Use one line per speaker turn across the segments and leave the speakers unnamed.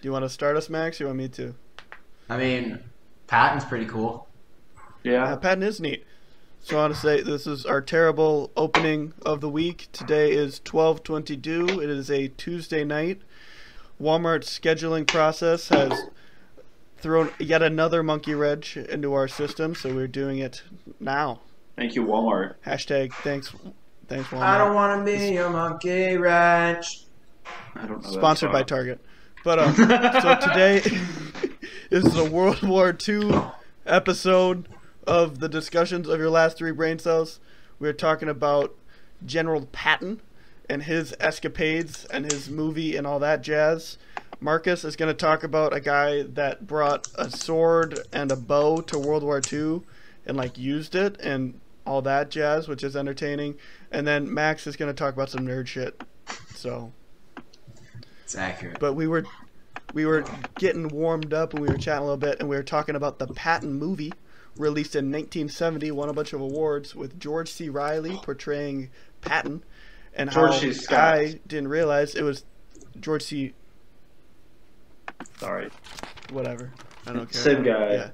Do you want to start us, Max? You want me to?
I mean, Patton's pretty cool.
Yeah,
Yeah.
Patton is neat. So I want to say this is our terrible opening of the week. Today is 12/22. It is a Tuesday night. Walmart's scheduling process has thrown yet another monkey wrench into our system, so we're doing it now.
Thank you, Walmart.
Hashtag thanks Walmart.
I don't want to be a monkey wrench.
I don't know.
Sponsored by
that
Target. But so today this is a World War II episode of the discussions of your last three brain cells. We're talking about General Patton and his escapades and his movie and all that jazz. Marcus is going to talk about a guy that brought a sword and a bow to World War II and like used it and all that jazz, which is entertaining. And then Max is going to talk about some nerd shit. So
It's accurate.
but we were getting warmed up and we were chatting a little bit and we were talking about the Patton movie released in 1970, won a bunch of awards with George C. Reilly portraying Patton, and
George
how
C. Scott.
I didn't realize it was George C.
Sorry.
whatever. I don't care.
Same guy.
Yeah.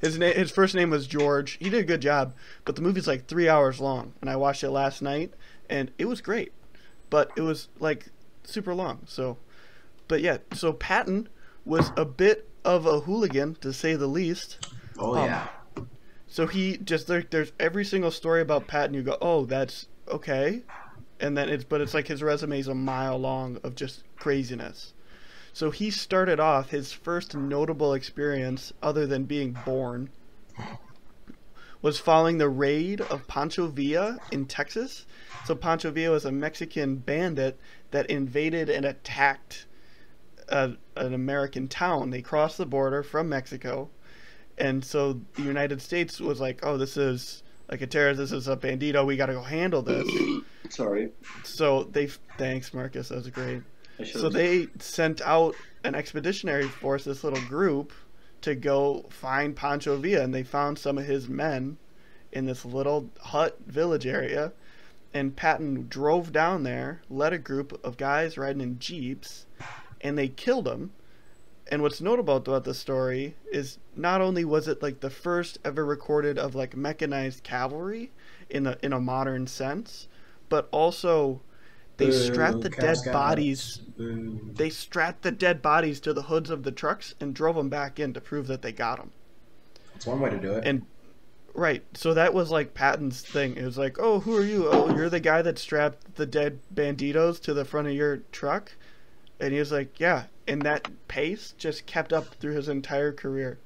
His first name was George. He did a good job, but the movie's like 3 hours long, and I watched it last night, and it was great, but it was like super long. So, but yeah, so Patton was a bit of a hooligan to say the least.
Oh, yeah.
So he just there's every single story about Patton. You go, oh, that's okay, and then it's like his resume is a mile long of just craziness. So he started off his first notable experience, other than being born, was following the raid of Pancho Villa in Texas. So Pancho Villa was a Mexican bandit that invaded and attacked an American town. They crossed the border from Mexico. And so the United States was like, oh, this is like a terrorist, this is a bandito, we got to go handle this.
Sorry.
So thanks, Marcus, that was great.
I
So they sent out an expeditionary force, this little group, to go find Pancho Villa, and they found some of his men in this little hut village area. And Patton drove down there, led a group of guys riding in jeeps, and they killed him. And what's notable about the story is not only was it like the first ever recorded of like mechanized cavalry in a modern sense, but also they strapped the dead bodies. They strapped the dead bodies to the hoods of the trucks and drove them back in to prove that they got them.
That's one way to do it.
And right, so that was like Patton's thing. It was like, oh, who are you? Oh, you're the guy that strapped the dead banditos to the front of your truck. And he was like, yeah. And that pace just kept up through his entire career.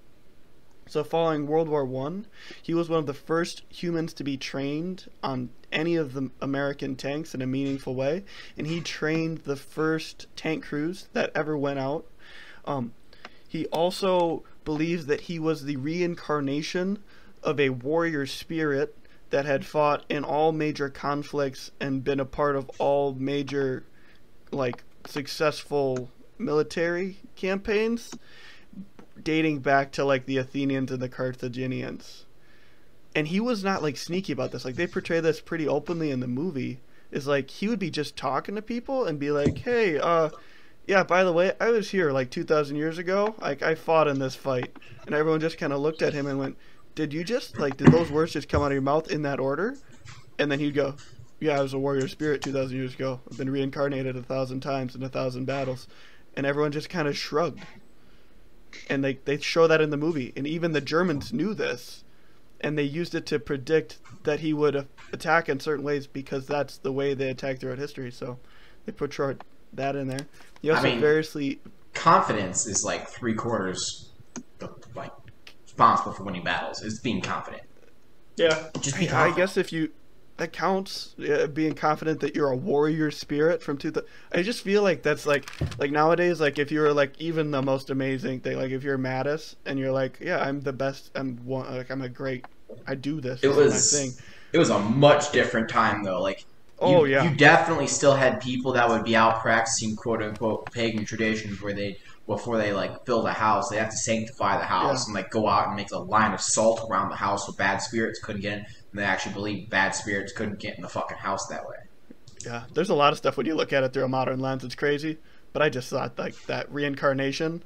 So following World War I, he was one of the first humans to be trained on any of the American tanks in a meaningful way. And he trained the first tank crews that ever went out. He also believes that he was the reincarnation of a warrior spirit that had fought in all major conflicts and been a part of all major, like, successful military campaigns dating back to like the Athenians and the Carthaginians. And he was not like sneaky about this. Like they portray this pretty openly in the movie. Is like he would be just talking to people and be like, "Hey, yeah, by the way, I was here like 2,000 years ago. Like I fought in this fight." And everyone just kind of looked at him and went, "Did you just like did those words just come out of your mouth in that order?" And then he'd go, "Yeah, I was a warrior spirit 2,000 years ago. I've been reincarnated 1,000 times in 1,000 battles." And everyone just kind of shrugged. And they show that in the movie. And even the Germans knew this. And they used it to predict that he would attack in certain ways because that's the way they attack throughout history. So they portrayed that in there. He also variously...
Confidence is like 3/4 like responsible for winning battles. It's being confident.
Yeah.
Just be
I
confident.
guess if you... That counts, being confident that you're a warrior spirit from 2000. I just feel like that's like nowadays, like if you're like even the most amazing thing, like if you're Mattis and you're like, yeah, I'm the best, I'm a great, I do this. This is my thing.
It was a much different time though. Like, you definitely still had people that would be out practicing quote unquote pagan traditions where before they like build a house, they have to sanctify the house and like go out and make a line of salt around the house so bad spirits couldn't get in. And they actually believe bad spirits couldn't get in the fucking house that way.
Yeah, there's a lot of stuff when you look at it through a modern lens. It's crazy, but I just thought like that reincarnation.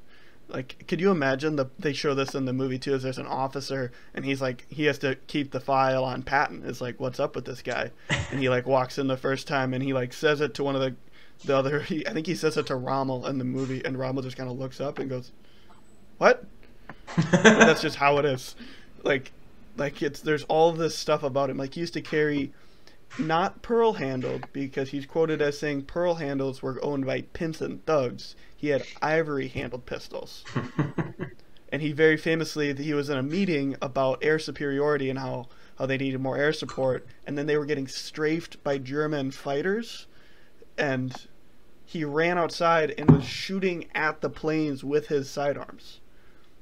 Like, could you imagine they show this in the movie too? Is there's an officer and he's like he has to keep the file on Patton. It's like, what's up with this guy? And he like walks in the first time and he like says it to one of the other. I think he says it to Rommel in the movie, and Rommel just kind of looks up and goes, "What?" That's just how it is. Like there's all this stuff about him. Like he used to carry not pearl handled, because he's quoted as saying pearl handles were owned by pimps and thugs. He had ivory handled pistols. And he very famously, he was in a meeting about air superiority and how they needed more air support, and then they were getting strafed by German fighters, and he ran outside and was shooting at the planes with his sidearms.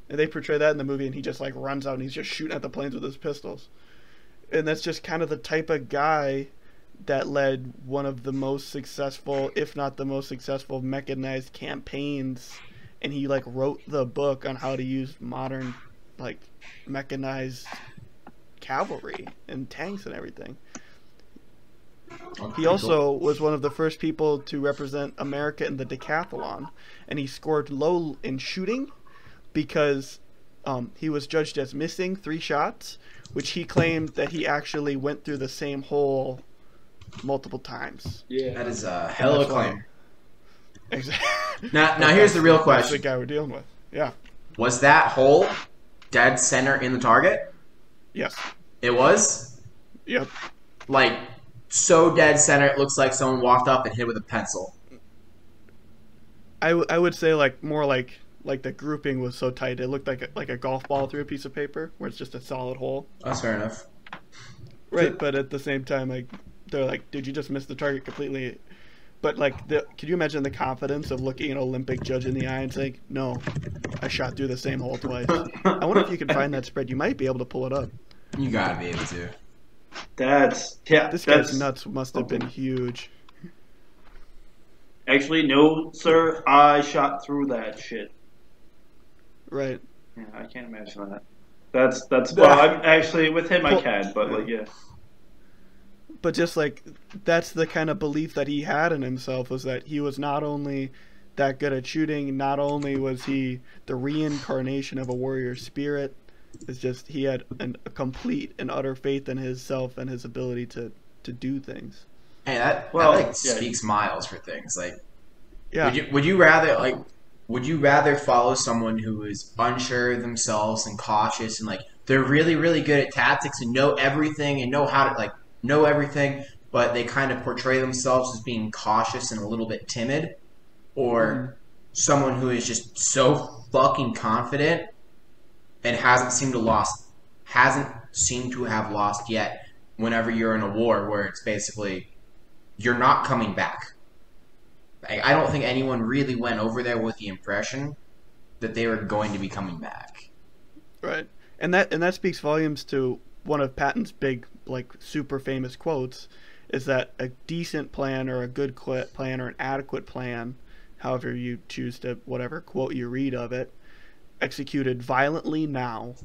And they portray that in the movie, and he just like runs out and he's just shooting at the planes with his pistols. And that's just kind of the type of guy that led one of the most successful, if not the most successful, mechanized campaigns. And he like wrote the book on how to use modern like mechanized cavalry and tanks and everything. He also was one of the first people to represent America in the decathlon, and he scored low in shooting because he was judged as missing 3 shots, which he claimed that he actually went through the same hole multiple times.
Yeah,
that is a hell of a claim.
Exactly.
Now here's the real question.
That's the guy we're dealing with. Yeah.
Was that hole dead center in the target?
Yes.
It was?
Yep.
Like, so dead center it looks like someone walked up and hit with a pencil.
I would say like more like the grouping was so tight it looked like a golf ball through a piece of paper where it's just a solid hole.
That's fair enough.
Right, but at the same time, like they're like, "Did you just miss the target completely?" But like, could you imagine the confidence of looking an Olympic judge in the eye and saying, "No, I shot through the same hole twice." I wonder if you can find that spread. You might be able to pull it up.
You gotta be able to.
This guy's nuts must have been huge.
Actually, no, sir. I shot through that shit.
Right.
Yeah, I can't imagine that. That's well, I'm actually with him. I can, but like, yeah.
But just like that's the kind of belief that he had in himself, was that he was not only that good at shooting, not only was he the reincarnation of a warrior spirit, it's just he had a complete and utter faith in himself and his ability to do things.
Hey, that speaks miles for things. Like,
yeah.
Would you rather follow someone who is unsure of themselves and cautious and like they're really, really good at tactics and know everything and know how to like know everything, but they kind of portray themselves as being cautious and a little bit timid, or someone who is just so fucking confident and hasn't seemed to have lost yet whenever you're in a war where it's basically you're not coming back. I don't think anyone really went over there with the impression that they were going to be coming back.
Right. And that speaks volumes to one of Patton's big, like, super famous quotes, is that a decent plan or a good plan or an adequate plan, however you choose to, whatever quote you read of it, executed violently now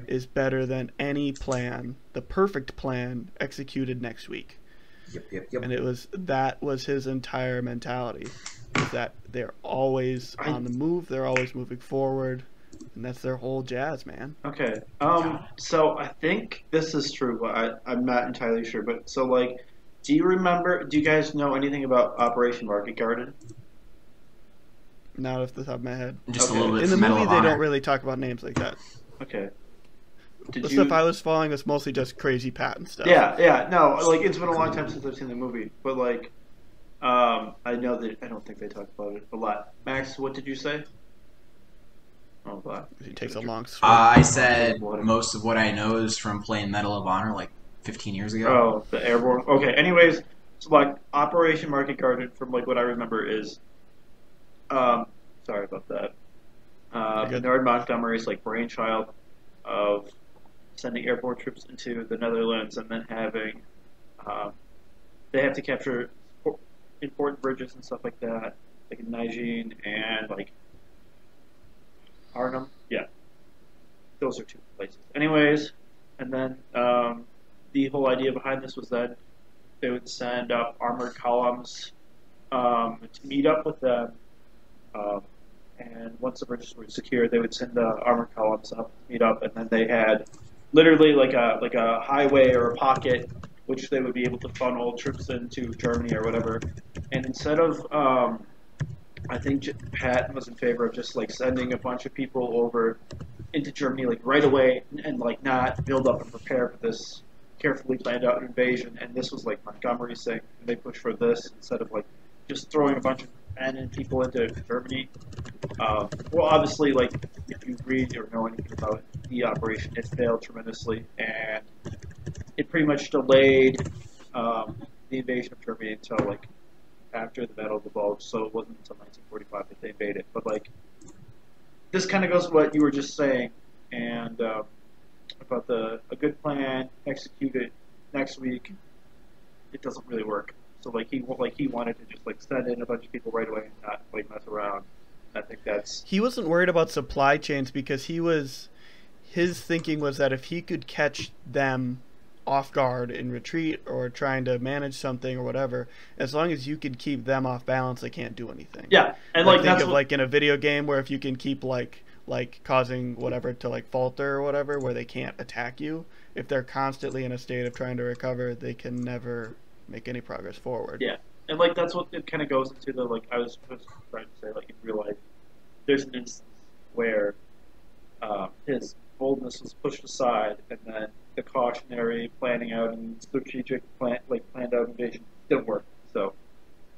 is better than any plan, the perfect plan, executed next week.
Yep.
And that was his entire mentality, is that they're always on the move, they're always moving forward, and that's their whole jazz, man.
Okay. So I think this is true, but I'm not entirely sure. But so like, do you guys know anything about Operation Market Garden?
Not off the top of my head.
Just a little bit.
In the movie, they don't really talk about names like that.
Okay.
The stuff I was following was mostly just crazy Patton stuff.
Yeah. No, like it's been a long time since I've seen the movie, but like, I know that I don't think they talk about it a lot. Max, what did you say? Oh, wow.
He takes a long swim.
I said most of what I know is from playing Medal of Honor like 15 years ago.
Oh, the airborne. Okay. Anyways, so like Operation Market Garden, from like what I remember is, sorry about that. Bernard Montgomery's like brainchild of sending airborne troops into the Netherlands and then having they have to capture important bridges and stuff like that, like in Nijmegen and like Arnhem. Yeah, those are 2 places. Anyways, and then the whole idea behind this was that they would send up armored columns to meet up with them And once the bridges were secure, they would send the armored columns up, meet up, and then they had literally like a highway or a pocket which they would be able to funnel troops into Germany or whatever. And instead of I think Patton was in favor of just like sending a bunch of people over into Germany like right away and like not build up and prepare for this carefully planned out invasion. And this was like Montgomery's thing, and they pushed for this instead of like just throwing a bunch of men and people into Germany. Well, obviously, like if you read or know anything about the operation, it failed tremendously, and it pretty much delayed the invasion of Germany until like after the Battle of the Bulge. So it wasn't until 1945 that they invaded. But like this kind of goes to what you were just saying, and about a good plan executed next week. It doesn't really work. So like he wanted to just like send in a bunch of people right away and not like mess around. I think he
wasn't worried about supply chains because his thinking was that if he could catch them off guard in retreat or trying to manage something or whatever, as long as you could keep them off balance, they can't do anything.
Yeah, and like
think of like in a video game where if you can keep like causing whatever to like falter or whatever, where they can't attack you, if they're constantly in a state of trying to recover, they can never make any progress forward.
Yeah, and like that's what it kind of goes into the like I was trying to say, like in real life, there's an instance where his boldness was pushed aside, and then the cautionary planning out and strategic planned out invasion didn't work. So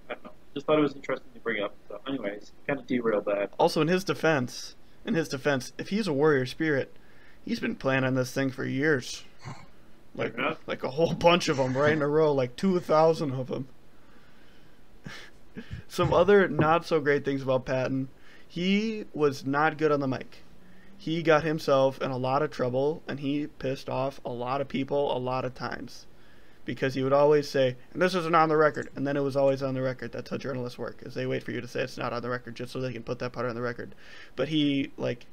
I don't know. Just thought it was interesting to bring up. So, anyways, kind of derailed that.
Also, in his defense, if he's a warrior spirit, he's been planning this thing for years. Like a whole bunch of them right in a row, like 2,000 of them. Some other not so great things about Patton: he was not good on the mic. He got himself in a lot of trouble, and he pissed off a lot of people a lot of times. Because he would always say, and this isn't on the record, and then it was always on the record. That's how journalists work, is they wait for you to say it's not on the record just so they can put that part on the record. But he, like,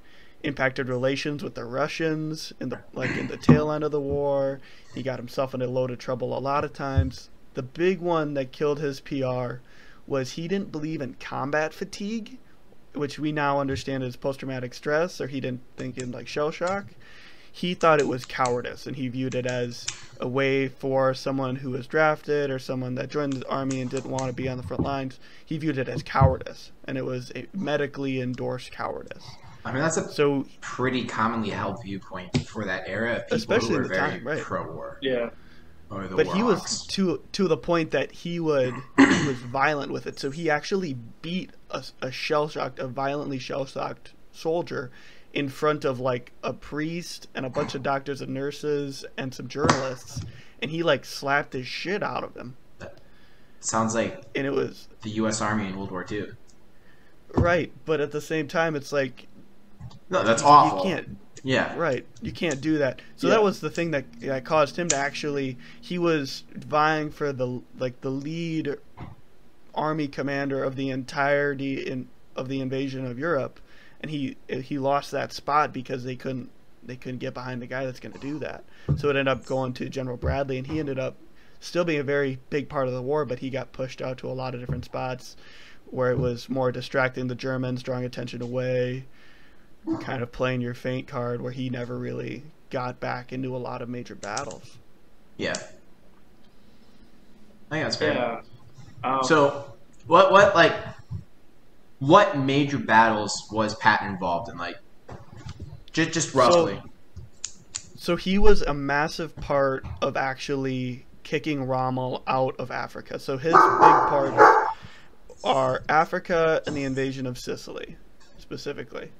impacted relations with the Russians in the tail end of the war. He got himself in a load of trouble a lot of times. The big one that killed his PR was he didn't believe in combat fatigue, which we now understand as post-traumatic stress, or he didn't think in like shell shock. He thought it was cowardice, and he viewed it as a way for someone who was drafted or someone that joined the army and didn't want to be on the front lines. He viewed it as cowardice, and it was a medically endorsed cowardice.
I mean, that's a pretty commonly held viewpoint for that era. People
especially
who were
at the
very
time, right?
pro-war.
Yeah.
But he was to the point that he was violent with it. So he actually beat a violently shell-shocked soldier in front of like a priest and a bunch of doctors and nurses and some journalists, and he like slapped the shit out of him.
That sounds like
it was
the U.S. Army in World War II.
Right, but at the same time, it's like
no, that's awful.
You can't.
Yeah.
Right. You can't do that. So that was the thing that caused him to actually. He was vying for the lead army commander of the entirety of the invasion of Europe, and he lost that spot because they couldn't get behind the guy that's going to do that. So it ended up going to General Bradley, and he ended up still being a very big part of the war, but he got pushed out to a lot of different spots where it was more distracting the Germans, drawing attention away, kind of playing your feint card, where he never really got back into a lot of major battles.
Yeah. I think that's fair.
Yeah.
So, what major battles was Patton involved in? Like, just roughly.
So he was a massive part of actually kicking Rommel out of Africa. So his big parts are Africa and the invasion of Sicily, specifically.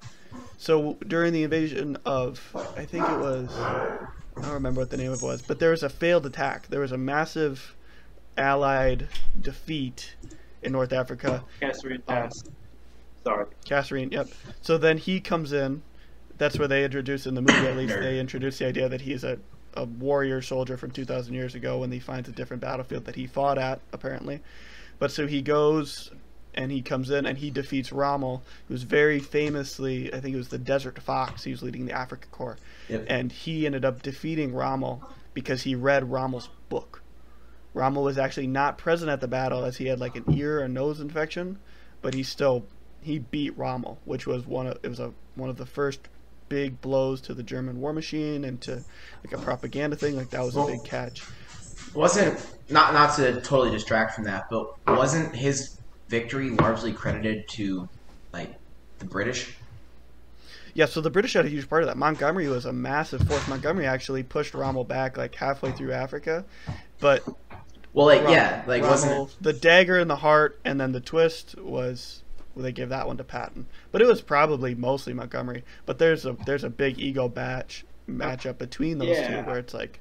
So during the invasion of, I think it was, I don't remember what the name of it was, but there was a failed attack. There was a massive Allied defeat in North Africa.
Kasserine Pass. Sorry.
Kasserine, yep. So then he comes in. That's where they introduce in the movie, at least, they introduce the idea that he's a warrior soldier from 2,000 years ago when he finds a different battlefield that he fought at, apparently. But so he goes and he comes in and he defeats Rommel, who's very famously, I think it was the Desert Fox. He was leading the Africa Corps.
Yep.
And he ended up defeating Rommel because he read Rommel's book. Rommel was actually not present at the battle as he had like an ear or nose infection, but he he beat Rommel, which was one of the first big blows to the German war machine and to like a propaganda thing. Like that was a big catch.
Wasn't not to totally distract from that, but wasn't his victory largely credited to like the British?
Yeah, so the British had a huge part of that. Montgomery was a massive force. Montgomery actually pushed Rommel back like halfway through Africa, but
Rommel, wasn't
the dagger in the heart and then the twist was they gave that one to Patton. But it was probably mostly Montgomery. But there's a big ego matchup between those two where it's like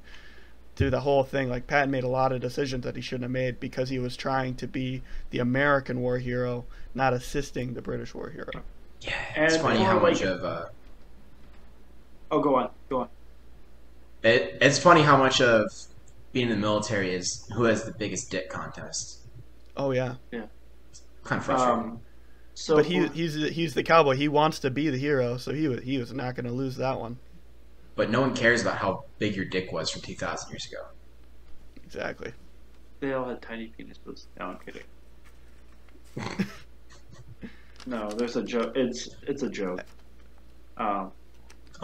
through the whole thing, like Patton made a lot of decisions that he shouldn't have made because he was trying to be the American war hero, not assisting the British war hero.
Yeah, it's funny how much of
Oh, go on.
It's funny how much of being in the military is who has the biggest dick contest.
Oh yeah.
Kind of frustrating.
But he's the cowboy. He wants to be the hero, so he was not going to lose that one.
But no one cares about how big your dick was from 2,000 years ago.
Exactly.
They all had tiny penises. No, I'm kidding. No, there's a joke. It's a joke.
Oh,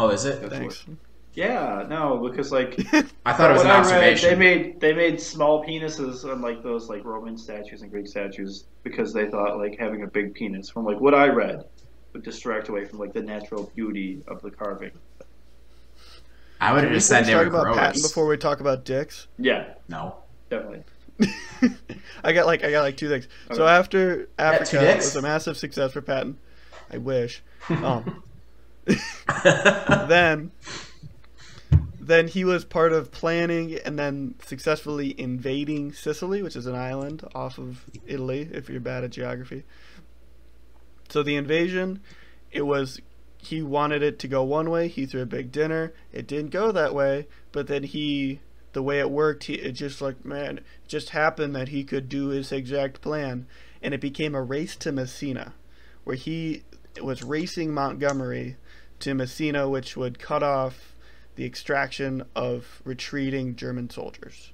is it?
Thanks.
Yeah, no, because like
I thought it was an observation.
They made small penises on like those like Roman statues and Greek statues because they thought like having a big penis, from like what I read, would distract away from like the natural beauty of the carving.
I would have just said they were
gross. Talk about Patton before we talk about dicks.
Yeah.
No.
Definitely.
I got like two things. Okay. So after Africa was a massive success for Patton, I wish. Then he was part of planning and then successfully invading Sicily, which is an island off of Italy, if you're bad at geography. So the invasion, he wanted it to go one way. He threw a big dinner. It didn't go that way, but then the way it worked, it just happened that he could do his exact plan, and it became a race to Messina, where he was racing Montgomery to Messina, which would cut off the extraction of retreating German soldiers.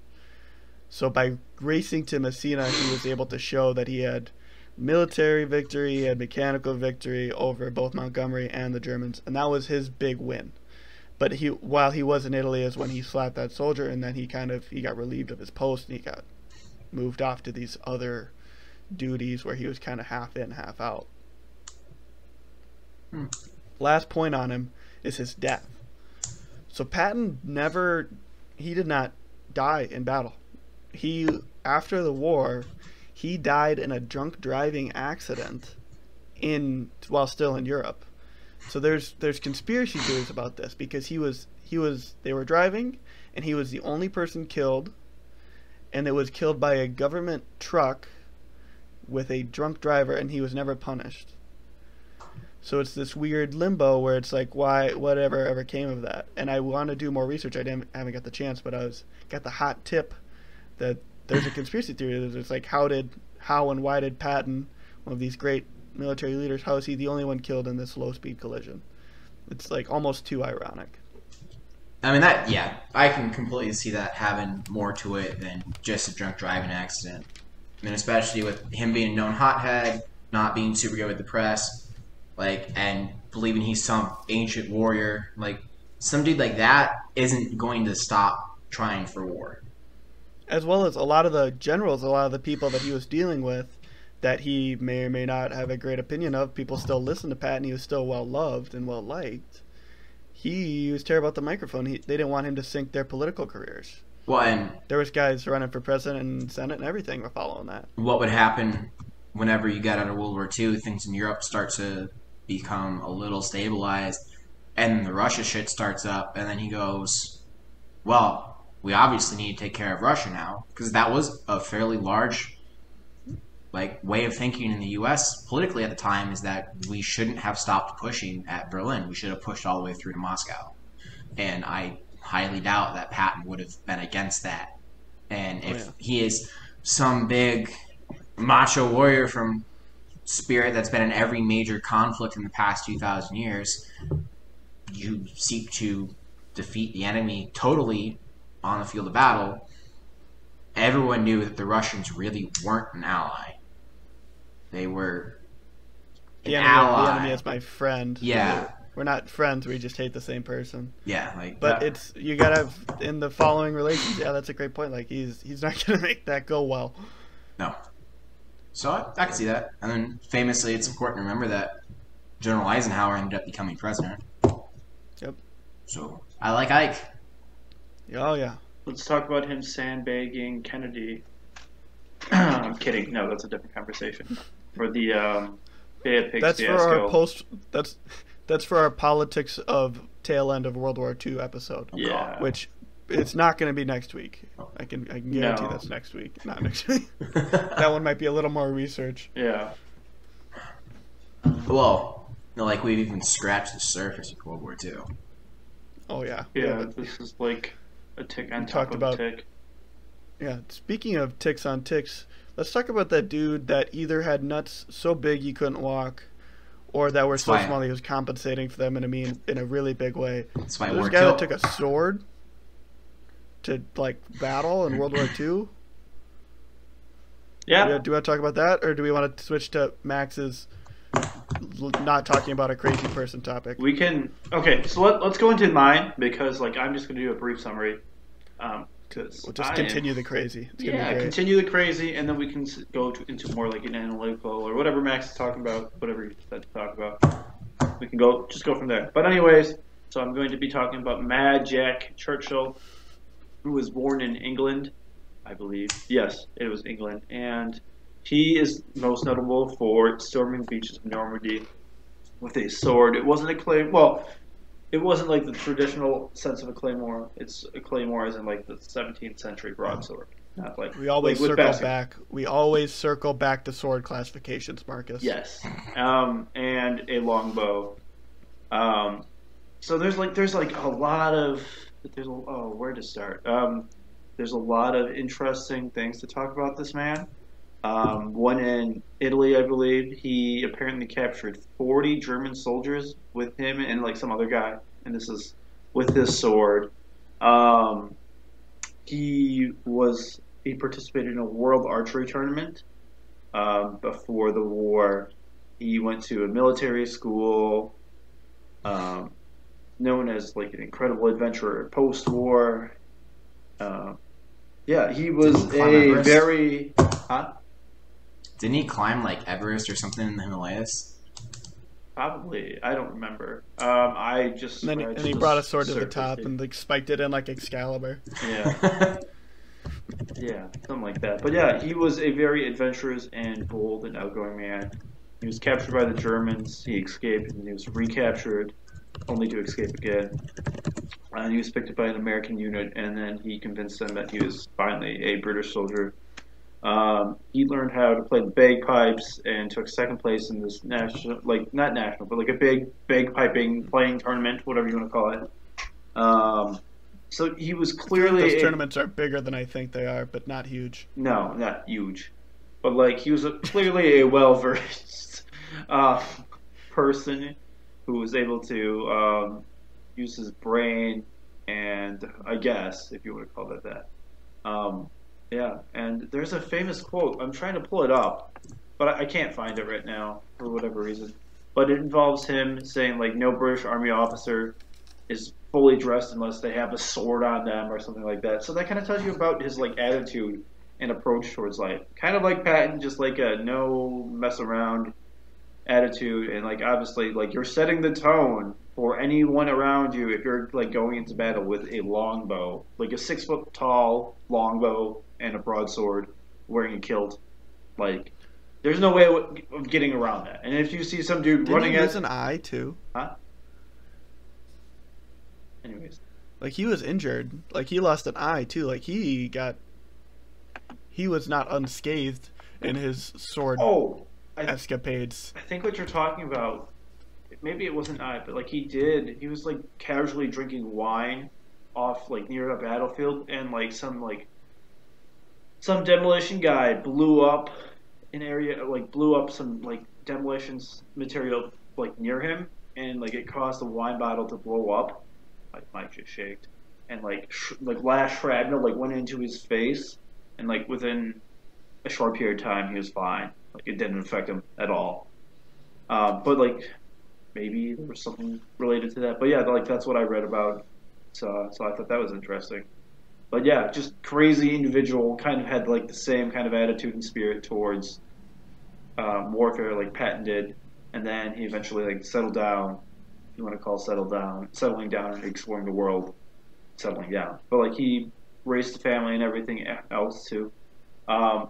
So by racing to Messina, he was able to show that he had military victory, he had mechanical victory over both Montgomery and the Germans, and that was his big win. But while he was in Italy is when he slapped that soldier, and then he got relieved of his post, and he got moved off to these other duties where he was kind of half in, half out. Last point on him is his death. So Patton did not die in battle. After the war, he died in a drunk driving accident while still in Europe. So there's conspiracy theories about this because they were driving and he was the only person killed, and it was killed by a government truck with a drunk driver, and he was never punished. So it's this weird limbo where it's like, why, whatever ever came of that? And I want to do more research. Haven't got the chance, but got the hot tip that there's a conspiracy theory. It's like, how and why did Patton, one of these great military leaders, how is he the only one killed in this low-speed collision? It's like almost too ironic.
I mean, I can completely see that having more to it than just a drunk driving accident. I mean, especially with him being a known hothead, not being super good with the press, and believing he's some ancient warrior. Like, some dude like that isn't going to stop trying for war.
As well as a lot of the generals, a lot of the people that he was dealing with that he may or may not have a great opinion of, people still listen to Patton. He was still well-loved and well-liked. He was terrible at the microphone. They didn't want him to sink their political careers.
Well, and
there was guys running for president and Senate and everything were following that.
What would happen whenever you got out of World War II, things in Europe start to become a little stabilized, and the Russia shit starts up, and then he goes, well, we obviously need to take care of Russia now, because that was a fairly large way of thinking in the U.S. politically at the time, is that we shouldn't have stopped pushing at Berlin. We should have pushed all the way through to Moscow. And I highly doubt that Patton would have been against that. And if he is some big macho warrior from spirit that's been in every major conflict in the past 2,000 years, you seek to defeat the enemy totally on the field of battle. Everyone knew that the Russians really weren't an ally. They were an ally.
The enemy is my friend.
Yeah.
We're not friends. We just hate the same person.
Yeah, like.
But it's you gotta have in the following relations. Yeah, that's a great point. Like he's not gonna make that go well.
No. So I can see that. And then famously, it's important to remember that General Eisenhower ended up becoming president.
Yep.
So I like Ike.
Oh yeah.
Let's talk about him sandbagging Kennedy. I'm kidding. No, that's a different conversation. For the Bay of Pigs
that's
fiasco.
For our that's for our politics of tail end of World War II episode.
Yeah.
Which it's not going to be next week. I can guarantee that's next week. Not next week. That one might be a little more research.
Yeah.
Well, like we've even scratched the surface of World War II.
Oh yeah.
Yeah, this is like a tick on top of a tick.
Yeah, speaking of ticks on ticks, let's talk about that dude that either had nuts so big he couldn't walk, or that were so small he was compensating for them in a really big way.
That's why
this guy that took a sword to like battle in World War II.
Yeah.
Do you want to talk about that, or do we want to switch to Max's not talking about a crazy person topic?
We can. Okay, so let's go into mine because like I'm just going to do a brief summary. Because
we'll just continue the crazy.
Continue the crazy, and then we can go into more like an analytical or whatever Max is talking about, whatever you decide to talk about. We can go from there. But anyways, so I'm going to be talking about Mad Jack Churchill, who was born in England, I believe. Yes, it was England, and he is most notable for storming the beaches of Normandy with a sword. It wasn't a claim. Well, it wasn't like the traditional sense of a claymore. It's a claymore as in like the 17th century broadsword. Not like
we always circle back. We always circle back to sword classifications, Marcus.
Yes, and a longbow. So there's like a lot of where to start? There's a lot of interesting things to talk about this man. One in Italy, I believe, he apparently captured 40 German soldiers with him and like some other guy, and this is with his sword. He participated in a world archery tournament before the war. He went to a military school, known as like an incredible adventurer post-war. Yeah, he was a very. Huh?
Didn't he climb like Everest or something in the Himalayas?
Probably, I don't remember. I just
and he brought a sword to the top and like spiked it in like Excalibur.
Yeah, yeah, something like that. But yeah, he was a very adventurous and bold and outgoing man. He was captured by the Germans. He escaped and he was recaptured, only to escape again. And he was picked up by an American unit, and then he convinced them that he was finally a British soldier. He learned how to play the bagpipes and took second place in this national, like not national, but like a big bagpiping playing tournament, whatever you want to call it. So he was clearly
those tournaments are bigger than I think they are, but not huge.
No, not huge, but like he was clearly a well-versed person who was able to use his brain, and I guess if you want to call it that. Yeah, and there's a famous quote. I'm trying to pull it up, but I can't find it right now for whatever reason. But it involves him saying, like, no British Army officer is fully dressed unless they have a sword on them or something like that. So that kind of tells you about his, like, attitude and approach towards life. Kind of like Patton, just like a no mess around attitude. And, like, obviously, like, you're setting the tone for anyone around you if you're, like, going into battle with a longbow. Like a 6-foot-tall longbow and a broadsword wearing a kilt. Like, there's no way of getting around that. And if you see some dude running
at... Didn't he lose an eye, too?
Huh? Anyways.
Like, he was injured. Like, he lost an eye, too. Like, he was not unscathed in his sword escapades.
I think what you're talking about, maybe it wasn't eye, but, like, he was, like, casually drinking wine off, like, near a battlefield, and, like, some demolition guy blew up an area, like blew up some like demolitions material like near him, and like it caused the wine bottle to blow up. Like Mike just shaked, and like last shrapnel like went into his face, and like within a short period of time he was fine. Like it didn't affect him at all. But like maybe there was something related to that. But yeah, like that's what I read about. So I thought that was interesting. But yeah, just crazy individual, kind of had like the same kind of attitude and spirit towards warfare like Patton did, and then he eventually like settled down. If you want to call settling down and exploring the world, settling down. But like he raised a family and everything else too.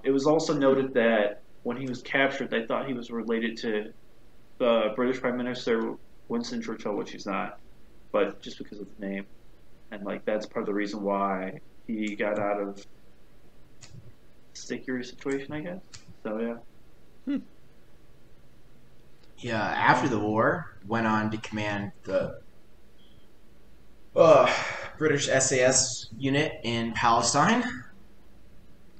It was also noted that when he was captured, they thought he was related to the British Prime Minister Winston Churchill, which he's not, but just because of the name, and like that's part of the reason why he got out of the stickier situation, I guess. So yeah.
Yeah, after the war, went on to command the British SAS unit in Palestine.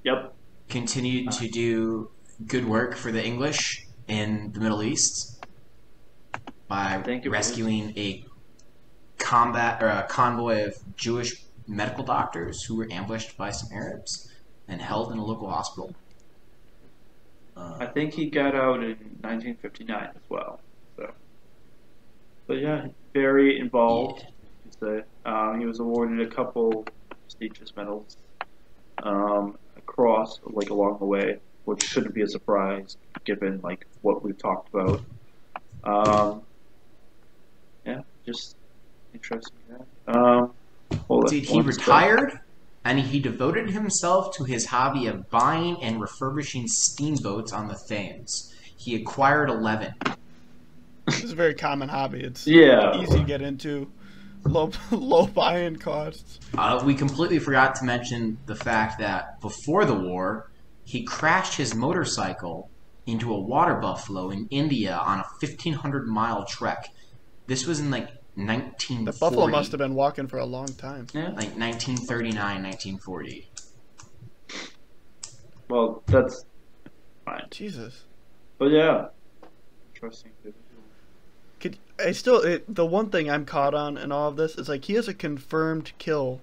Yep.
Continued to do good work for the English in the Middle East by rescuing a convoy of Jewish medical doctors who were ambushed by some Arabs and held in a local hospital.
I think he got out in 1959 as well. So, but yeah, very involved. He was awarded a couple prestigious medals across, like along the way, which shouldn't be a surprise given like what we've talked about. Yeah, just interesting.
Did he retired? And he devoted himself to his hobby of buying and refurbishing steamboats on the Thames. He acquired 11.
It's a very common hobby. It's easy to get into. Low buy-in costs.
We completely forgot to mention the fact that before the war, he crashed his motorcycle into a water buffalo in India on a 1,500-mile trek. This was in like 1940.
The buffalo must have been walking for a long time.
Yeah. Like 1939, 1940.
Well, that's fine.
Jesus.
But yeah. Interesting.
The one thing I'm caught on in all of this is like he has a confirmed kill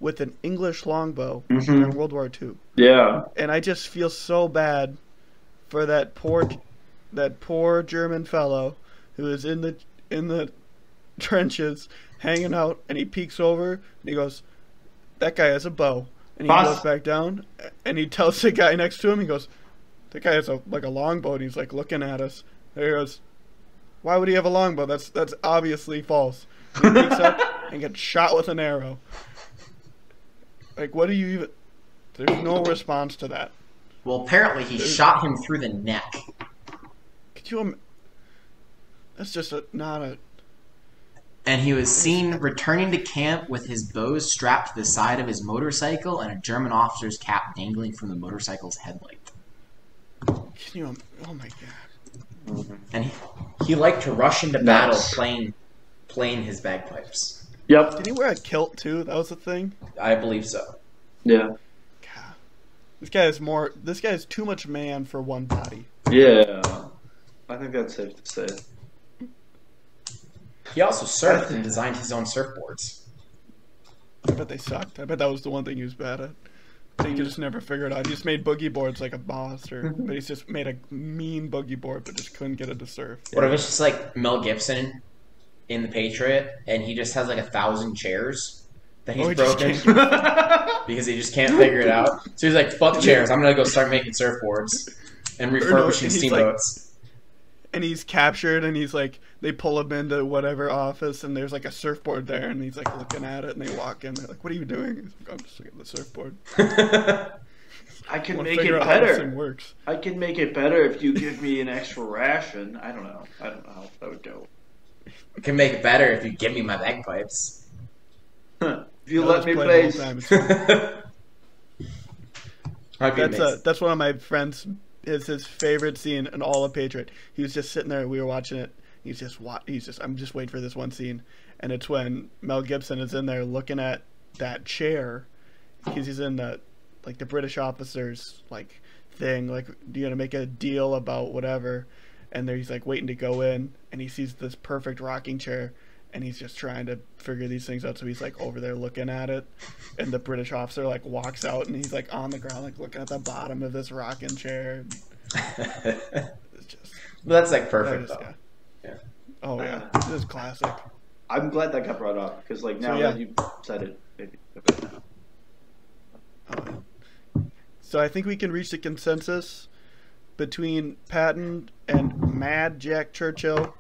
with an English longbow during World War II.
Yeah.
And I just feel so bad for that poor German fellow who is in the trenches hanging out, and he peeks over and he goes, "That guy has a bow." And he goes back down and he tells the guy next to him, he goes, "That guy has a longbow," and he's like looking at us. There he goes, "Why would he have a longbow? That's obviously false." And he peeks up and gets shot with an arrow. Like, what do you even... There's no response to that.
Well, apparently he shot him through the neck.
Could you... That's just not a...
And he was seen returning to camp with his bows strapped to the side of his motorcycle and a German officer's cap dangling from the motorcycle's headlight.
Can you... Oh my god.
And he liked to rush into battle playing his bagpipes.
Yep.
Did he wear a kilt too? That was the thing?
I believe so.
Yeah.
God. This guy is too much man for one body.
Yeah. I think that's safe to say.
He also surfed and designed his own surfboards.
I bet they sucked. I bet that was the one thing he was bad at. He could just never figure it out. He just made boogie boards like a boss, but he's just made a mean boogie board, but just couldn't get it to surf.
What if it's just like Mel Gibson in The Patriot, and he just has like 1,000 chairs that he's broken because he just can't figure it out? So he's like, "Fuck chairs! I'm gonna go start making surfboards and refurbishing steamboats."
And he's captured, and he's like, they pull him into whatever office, and there's like a surfboard there, and he's like looking at it, and they walk in, they're like, "What are you doing?" He's like, "I'm just looking at the surfboard."
I can make it better.
How this thing works.
I can make it better if you give me an extra ration. I don't know how that would go.
I can make it better if you give me my bagpipes.
If you let me play.
That's one of my friends. Is his favorite scene in all of Patriot. He was just sitting there. We were watching it. I'm just waiting for this one scene, and it's when Mel Gibson is in there looking at that chair, because he's in the British officers thing. Like, you gonna make a deal about whatever, and there he's like waiting to go in, and he sees this perfect rocking chair, and he's just trying to figure these things out. So he's like over there looking at it, and the British officer like walks out, and he's like on the ground like looking at the bottom of this rocking chair. It's just
But that's like perfect though.
Yeah. Oh yeah, this is classic.
I'm glad that got brought up because like now that you said it, maybe a bit now.
So I think we can reach the consensus between Patton and Mad Jack Churchill.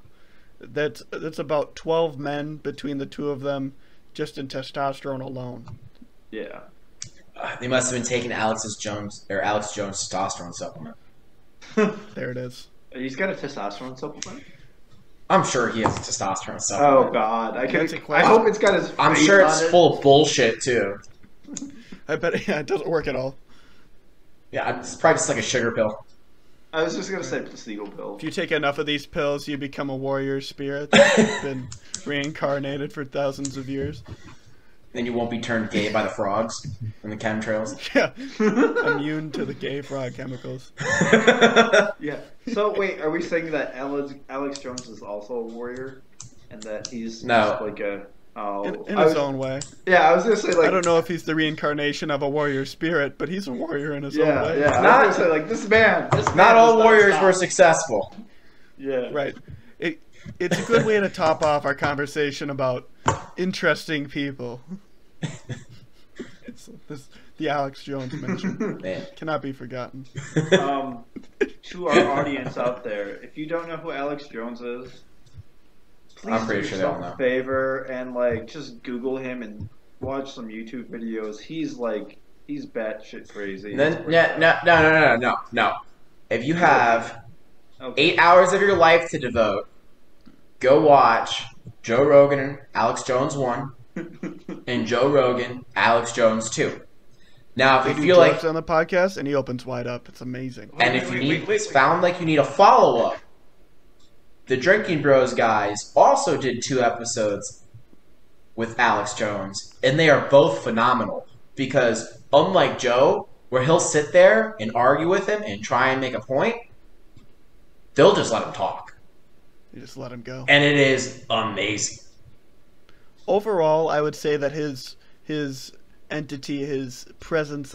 That's about 12 men between the two of them, just in testosterone alone.
Yeah.
They must have been taking Alex Jones testosterone supplement.
There it is.
He's got a testosterone supplement?
I'm sure he has a testosterone supplement.
Oh God, I hope it's got his.
I'm sure it's full of bullshit too.
I bet it doesn't work at all.
Yeah, it's probably just like a sugar pill.
I was just gonna say placebo pill.
If you take enough of these pills, you become a warrior spirit that's been reincarnated for thousands of years.
Then you won't be turned gay by the frogs and the chemtrails.
Yeah, immune to the gay frog chemicals.
Yeah. So wait, are we saying that Alex Jones is also a warrior, and that he's just like a
in his own way?
Yeah, I was gonna say like
I don't know if he's the reincarnation of a warrior spirit, but he's a warrior in his own way.
Yeah, I was gonna say like this man.
Not all warriors were successful.
Yeah.
Right. It's a good way to top off our conversation about interesting people. The Alex Jones mention cannot be forgotten.
To our audience out there, if you don't know who Alex Jones is, please do yourself a favor and like just Google him and watch some YouTube videos. He's batshit crazy.
No. If you have 8 hours of your life to devote, go watch Joe Rogan, Alex Jones 1, and Joe Rogan, Alex Jones 2. Now, if you feel like
on the podcast and he opens wide up, it's amazing.
And if you found like you need a follow-up, the Drinking Bros guys also did 2 episodes with Alex Jones, and they are both phenomenal because unlike Joe, where he'll sit there and argue with him and try and make a point, they'll just let him talk.
You just let him go.
And it is amazing.
Overall, I would say that his entity, his presence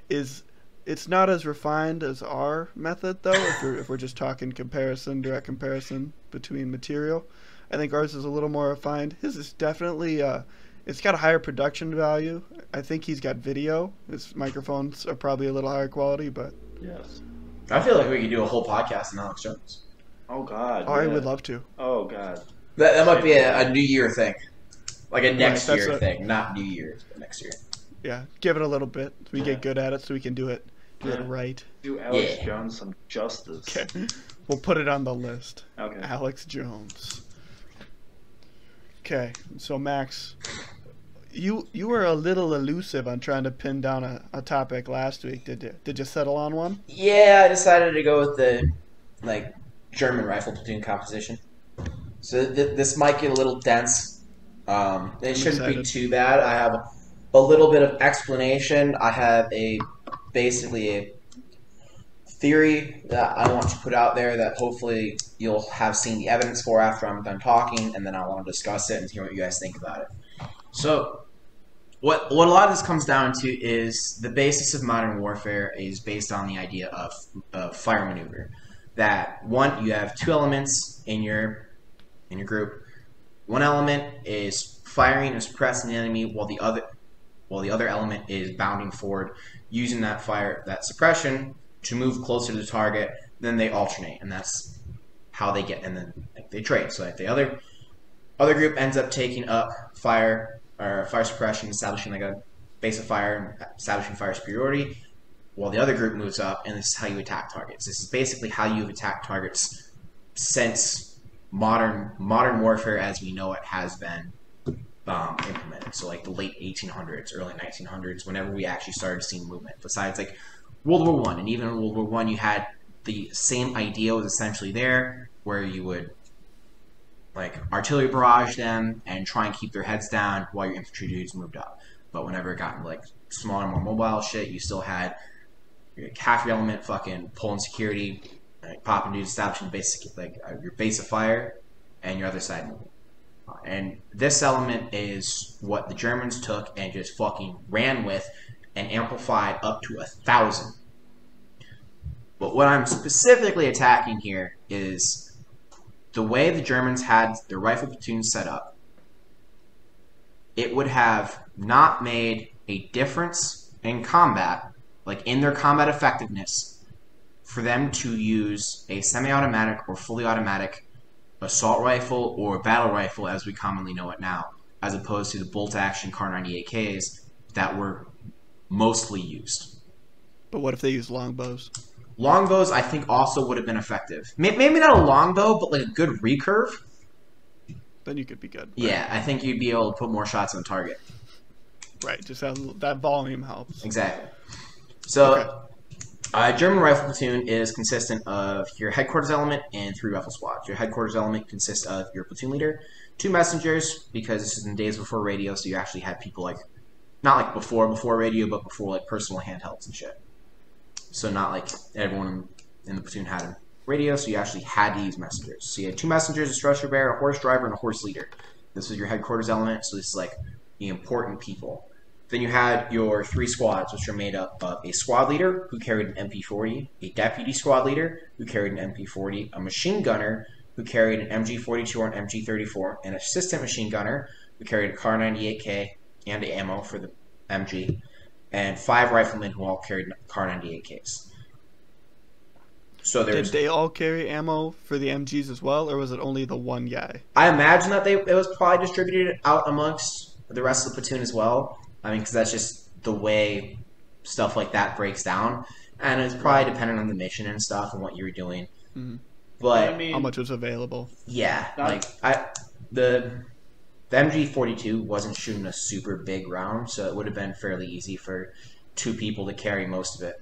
it's not as refined as our method though, if we're just talking direct comparison between material. I think ours is a little more refined. His is definitely it's got a higher production value. I think he's got video. His microphones are probably a little higher quality, but
yes.
I feel like we could do a whole podcast on Alex Jones.
Oh God.
Oh, yeah. I would love to.
Oh God.
That might be a New Year thing. Like a next year thing, not New Year's, but next year.
Yeah, give it a little bit. We get good at it, so we can do it right.
Do Alex Jones some justice.
Okay, we'll put it on the list.
Okay.
Alex Jones. Okay, so Max, you were a little elusive on trying to pin down a topic last week. Did you settle on one?
Yeah, I decided to go with the German rifle platoon composition. So this might get a little dense. It shouldn't be too bad. I have a little bit of explanation. I have basically a theory that I want to put out there that hopefully you'll have seen the evidence for after I'm done talking, and then I want to discuss it and hear what you guys think about it. So, what a lot of this comes down to is the basis of modern warfare is based on the idea of fire maneuver. That one, you have 2 elements in your group. One element is firing and suppressing the enemy, while the other element is bounding forward, using that suppression to move closer to the target. Then they alternate, and that's how they get, and then they trade. So the other group ends up taking up fire suppression, establishing a base of fire, and establishing fire superiority, while the other group moves up, and this is how you attack targets. This is basically how you've attacked targets since modern warfare as we know it has been implemented. So the late 1800s, early 1900s, whenever we actually started seeing movement. Besides World War I, and even in World War I, you had the same idea was essentially there, where you would artillery barrage them and try and keep their heads down while your infantry dudes moved up. But whenever it got smaller, more mobile shit, you still had your cavalry element fucking pulling security, popping dudes, establishing your base of fire, and your other side moving. And this element is what the Germans took and just fucking ran with and amplified up to 1,000. But what I'm specifically attacking here is the way the Germans had their rifle platoons set up, it would have not made a difference in combat, like in their combat effectiveness, for them to use a semi-automatic or fully automatic assault rifle or battle rifle as we commonly know it now, as opposed to the bolt-action Kar-98Ks that were mostly used.
But what if they use longbows?
Longbows, I think, also would have been effective. Maybe not a longbow, but like a good recurve.
Then you could be good. Right?
Yeah, I think you'd be able to put more shots on target.
Right, just that volume helps.
Exactly. So, German rifle platoon is consistent of your headquarters element and 3 rifle squads. Your headquarters element consists of your platoon leader, 2 messengers, because this is in days before radio, so you actually had people like, not like before radio, but before like personal handhelds and shit. So not like everyone in the platoon had a radio, so you actually had to use messengers. So you had 2 messengers, a stretcher bearer, a horse driver, and a horse leader. This was your headquarters element, so this is like the important people. Then you had your 3 squads, which are made up of a squad leader who carried an MP40, a deputy squad leader who carried an MP40, a machine gunner who carried an MG42 or an MG34, an assistant machine gunner who carried a Kar-98K and the ammo for the MG, and 5 riflemen who all carried Kar-98Ks. So
did they all carry ammo for the MGs as well, or was it only the one guy?
I imagine that it was probably distributed out amongst the rest of the platoon as well. I mean, because that's just the way stuff like that breaks down, and it's probably dependent on the mission and stuff and what you were doing.
Mm-hmm.
But
I mean,
how much was available?
Yeah, the MG42 wasn't shooting a super big round, so it would have been fairly easy for 2 people to carry most of it.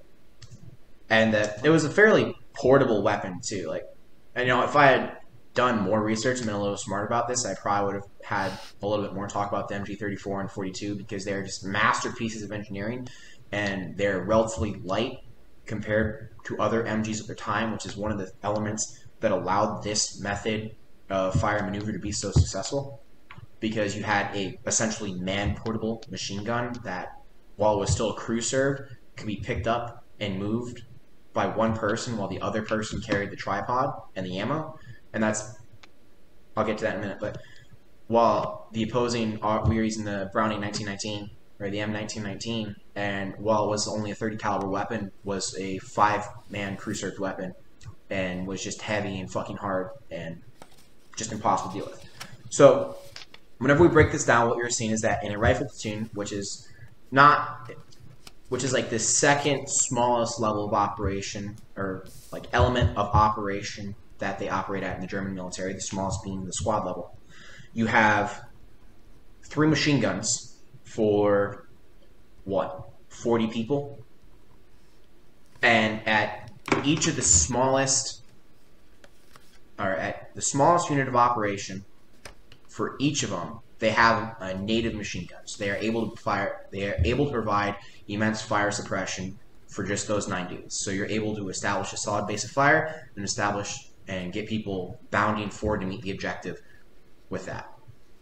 And that it was a fairly portable weapon too. Like, and if I had done more research and been a little smart about this, I probably would have had a little bit more talk about the MG34 and 42 because they're just masterpieces of engineering, and they're relatively light compared to other MGs at their time, which is one of the elements that allowed this method of fire maneuver to be so successful. Because you had a essentially man-portable machine gun that, while it was still a crew served, could be picked up and moved by one person while the other person carried the tripod and the ammo. And that's, I'll get to that in a minute, but while the opposing, we were using the Browning 1919, or the M1919, and while it was only a 30 caliber weapon, was a 5-man crew-served weapon, and was just heavy and fucking hard, and just impossible to deal with. So, whenever we break this down, what you're seeing is that in a rifle platoon, which is like the second smallest level of operation, or like element of operation that they operate at in the German military, the smallest being the squad level, you have 3 machine guns for, 40 people? And at each of the smallest, or at the smallest unit of operation, for each of them, they have a native machine guns. They are able to fire. They are able to provide immense fire suppression for just those 9 dudes. So you're able to establish a solid base of fire and establish and get people bounding forward to meet the objective with that.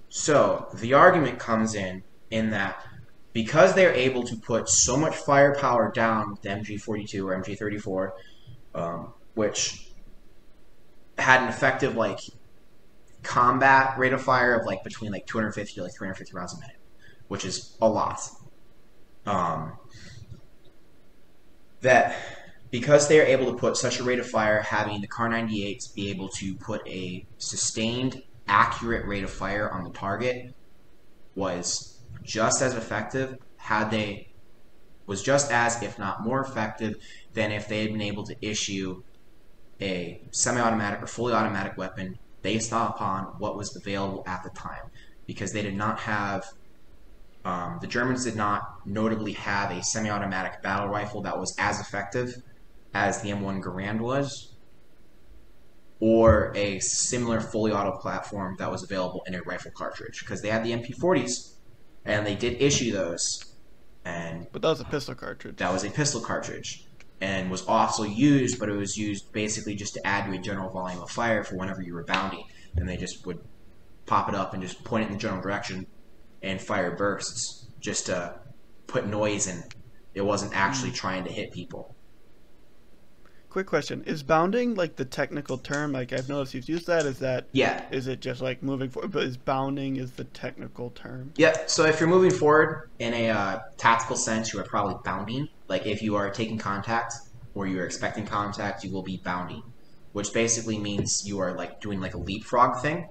So the argument comes in that because they're able to put so much firepower down with the MG42 or MG34, which had an effective combat rate of fire of between 250 to 350 rounds a minute, which is a lot. That because they are able to put such a rate of fire, having the Kar-98s be able to put a sustained, accurate rate of fire on the target was just as effective, was just as, if not more effective, than if they had been able to issue a semi-automatic or fully automatic weapon based upon what was available at the time. Because they did not have, the Germans did not notably have a semi-automatic battle rifle that was as effective as the M1 Garand was, or a similar fully auto platform that was available in a rifle cartridge. Because they had the MP40s, and they did issue those.
But that was a pistol cartridge.
That was a pistol cartridge, and was also used, but it was used basically just to add to a general volume of fire for whenever you were bounding. And they just would pop it up and just point it in the general direction and fire bursts just to put noise in. It wasn't actually trying to hit people.
Quick question: is bounding like the technical term? Like I've noticed you've used that. Is that Is it just like moving forward? But is bounding is the technical term?
Yeah. So if you're moving forward in a tactical sense, you are probably bounding. Like if you are taking contact or you are expecting contact, you will be bounding, which basically means you are like doing like a leapfrog thing.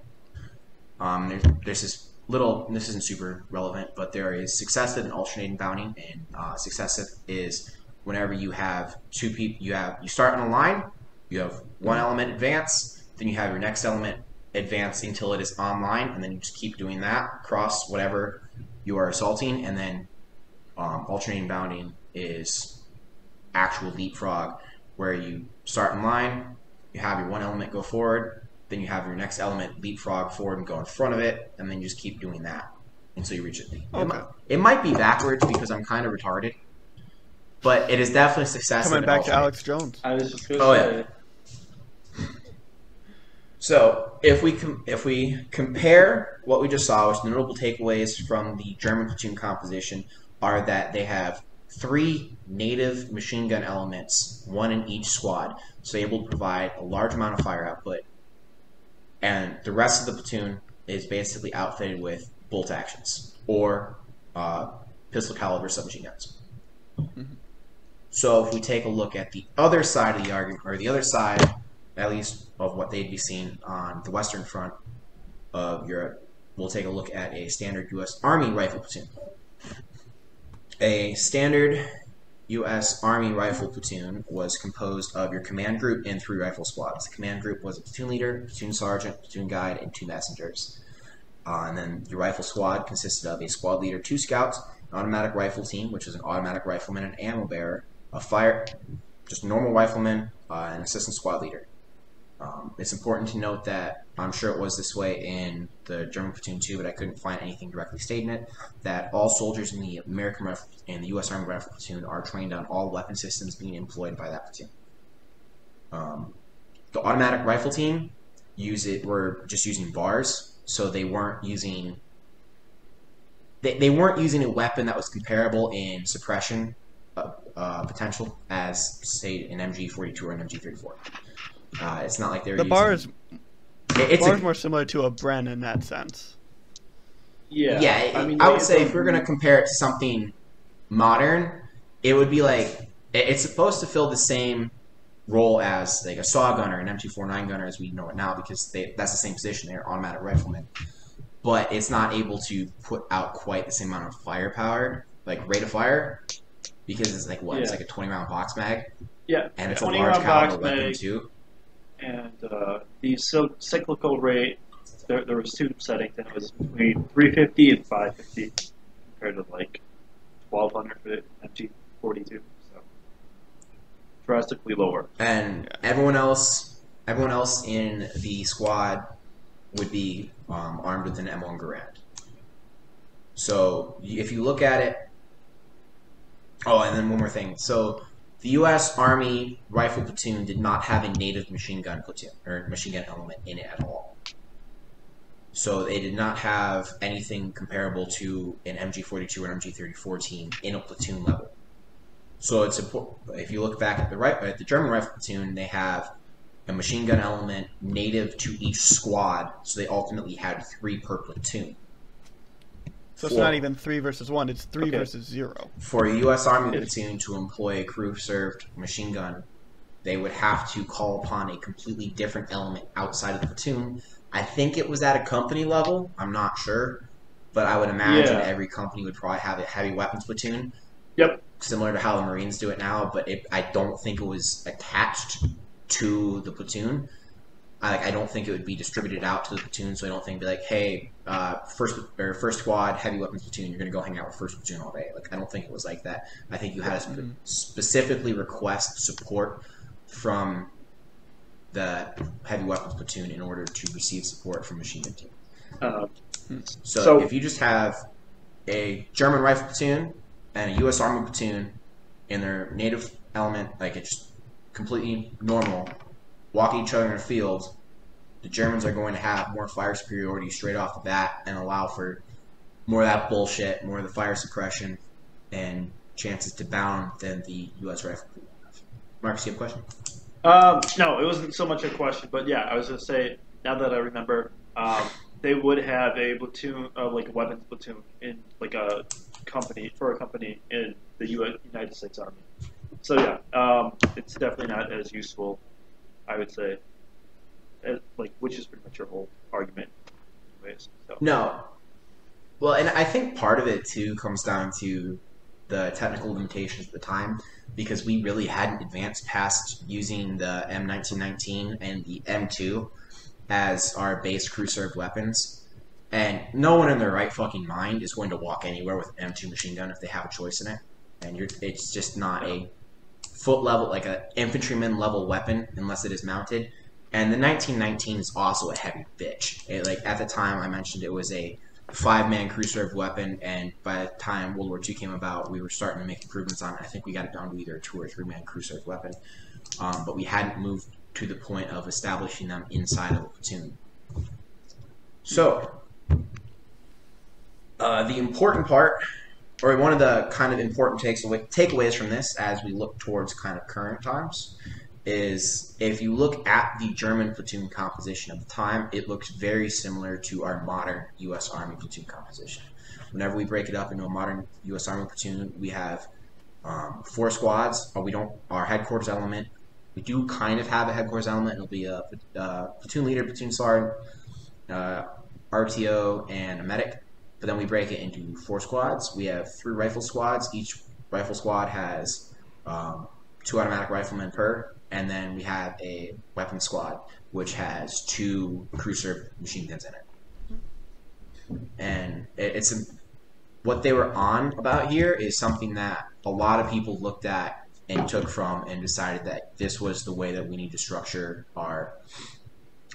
There's this little. This isn't super relevant, but there is successive and alternating bounding, and successive is whenever you have two people, you start on a line, you have one element advance, then you have your next element advance until it is online, and then you just keep doing that across whatever you are assaulting, and then alternating bounding is actual leapfrog, where you start in line, you have your one element go forward, then you have your next element leapfrog forward and go in front of it, and then you just keep doing that until you reach it.
Okay.
It might be backwards because I'm kind of retarded. But it is definitely successive.
Coming back to Alex Jones.
I was just going to say.
So if we compare what we just saw, which the notable takeaways from the German platoon composition are that they have 3 native machine gun elements, 1 in each squad, so able to provide a large amount of fire output. And the rest of the platoon is basically outfitted with bolt actions or pistol caliber submachine guns. Mm-hmm. So if we take a look at the other side of the argument, or the other side, at least, of what they'd be seeing on the Western Front of Europe, we'll take a look at a standard U.S. Army rifle platoon. A standard U.S. Army rifle platoon was composed of your command group and 3 rifle squads. The command group was a platoon leader, platoon sergeant, platoon guide, and 2 messengers. And then your rifle squad consisted of a squad leader, 2 scouts, an automatic rifle team, which is an automatic rifleman and ammo bearer, just normal rifleman, an assistant squad leader. It's important to note that, I'm sure it was this way in the German platoon too, but I couldn't find anything directly stating it, that all soldiers in the American rifle and the U.S. Army rifle platoon are trained on all weapon systems being employed by that platoon. The automatic rifle team were just using bars, so they weren't using they weren't using a weapon that was comparable in suppression potential as, say, an MG42 or an MG34. It's not like they're using...
The bar is more similar to a Bren in that sense.
Yeah.
Yeah, I would say if we're going to compare it to something modern, it would be like... It's supposed to fill the same role as like a saw gunner, an M249 gunner as we know it now, because that's the same position. They're automatic riflemen. But it's not able to put out quite the same amount of firepower, like rate of fire, because it's like what? Yeah. It's like a 20-round box mag.
Yeah,
and it's a large caliber weapon too.
And the cyclical rate, there was 2 settings, and it was between 350 and 550 compared to like 1200 for the MG42. So drastically lower.
And everyone else in the squad would be armed with an M1 Garand. So if you look at it, and then one more thing. So the U.S. Army rifle platoon did not have a native machine gun platoon or machine gun element in it at all. So they did not have anything comparable to an MG42 or MG34 team in a platoon level. So it's important. If you look back at the German rifle platoon, they have a machine gun element native to each squad, so they ultimately had 3 per platoon.
So it's not even 3 versus 1, it's 3 versus 0.
For a U.S. Army platoon to employ a crew-served machine gun, they would have to call upon a completely different element outside of the platoon. I think it was at a company level, I'm not sure, but I would imagine every company would probably have a heavy weapons platoon.
Yep.
Similar to how the Marines do it now, but I don't think it was attached to the platoon. I don't think it would be distributed out to the platoon, so I don't think it'd be like, hey, first squad, heavy weapons platoon, you're going to go hang out with first platoon all day. Like, I don't think it was like that. I think you had to specifically request support from the heavy weapons platoon in order to receive support from machine gun team. So if you just have a German rifle platoon and a U.S. Army platoon in their native element, like it's just completely normal, walking each other in a field, the Germans are going to have more fire superiority straight off the bat and allow for more of that bullshit, more of the fire suppression, and chances to bound than the U.S. rifle platoon have. Marcus, you have a question?
No, it wasn't so much a question, but yeah, I was gonna say now that I remember, they would have a platoon, like a weapons platoon in like a company in the United States Army. So yeah, it's definitely not as useful, I would say, like which is pretty much your whole argument, anyways. So.
No, well, and I think part of it too comes down to the technical limitations at the time, because we really hadn't advanced past using the M1919 and the M2 as our base crew served weapons. And no one in their right fucking mind is going to walk anywhere with an M2 machine gun if they have a choice in it. And it's just not a foot level, like an infantryman level weapon unless it is mounted. And the 1919 is also a heavy bitch. Like at the time I mentioned, it was a 5-man crew served weapon, and by the time World War II came about, we were starting to make improvements on it. I think we got it down to either a 2 or 3-man crew served weapon, but we hadn't moved to the point of establishing them inside of a platoon. So, the important part, or one of the kind of important takeaways from this as we look towards kind of current times, is if you look at the German platoon composition of the time, it looks very similar to our modern U.S. Army platoon composition. Whenever we break it up into a modern U.S. Army platoon, we have 4 squads. Our headquarters element, we do kind of have a headquarters element. It'll be a platoon leader, platoon sergeant, RTO, and a medic. But then we break it into 4 squads. We have 3 rifle squads. Each rifle squad has 2 automatic riflemen per. And then we have a weapons squad, which has 2 crew-served machine guns in it. And what they were on about here is something that a lot of people looked at and took from and decided that this was the way that we need to structure our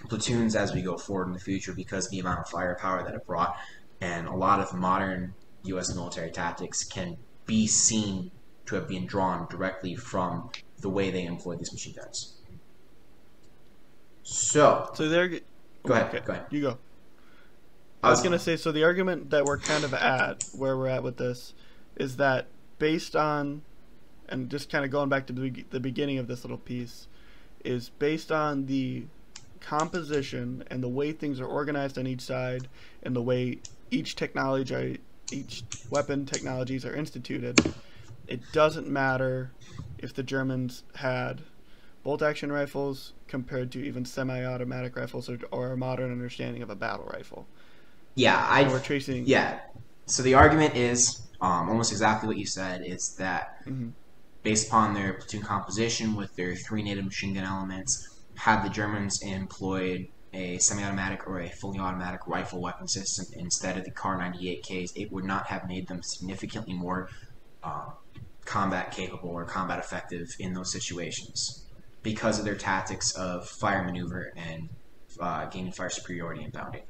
platoons as we go forward in the future, because of the amount of firepower that it brought. And a lot of modern U.S. military tactics can be seen to have been drawn directly from the way they employ these machine guns. So
they're
go ahead.
Okay.
Go ahead.
You go. I was going to say, so the argument that we're kind of at, where we're at with this, is that based on, and just kind of going back to the beginning of this little piece, is based on the composition and the way things are organized on each side and the way each weapon technologies are instituted. It doesn't matter if the Germans had bolt-action rifles compared to even semi-automatic rifles or a modern understanding of a battle rifle.
Yeah,
we're tracing.
Yeah, so the argument is almost exactly what you said. Is that based upon their platoon composition with their 3 native machine gun elements, had the Germans employed a semi-automatic or a fully automatic rifle weapon system instead of the Kar 98Ks, it would not have made them significantly more combat capable or combat effective in those situations because of their tactics of fire maneuver and gaining fire superiority and bounding.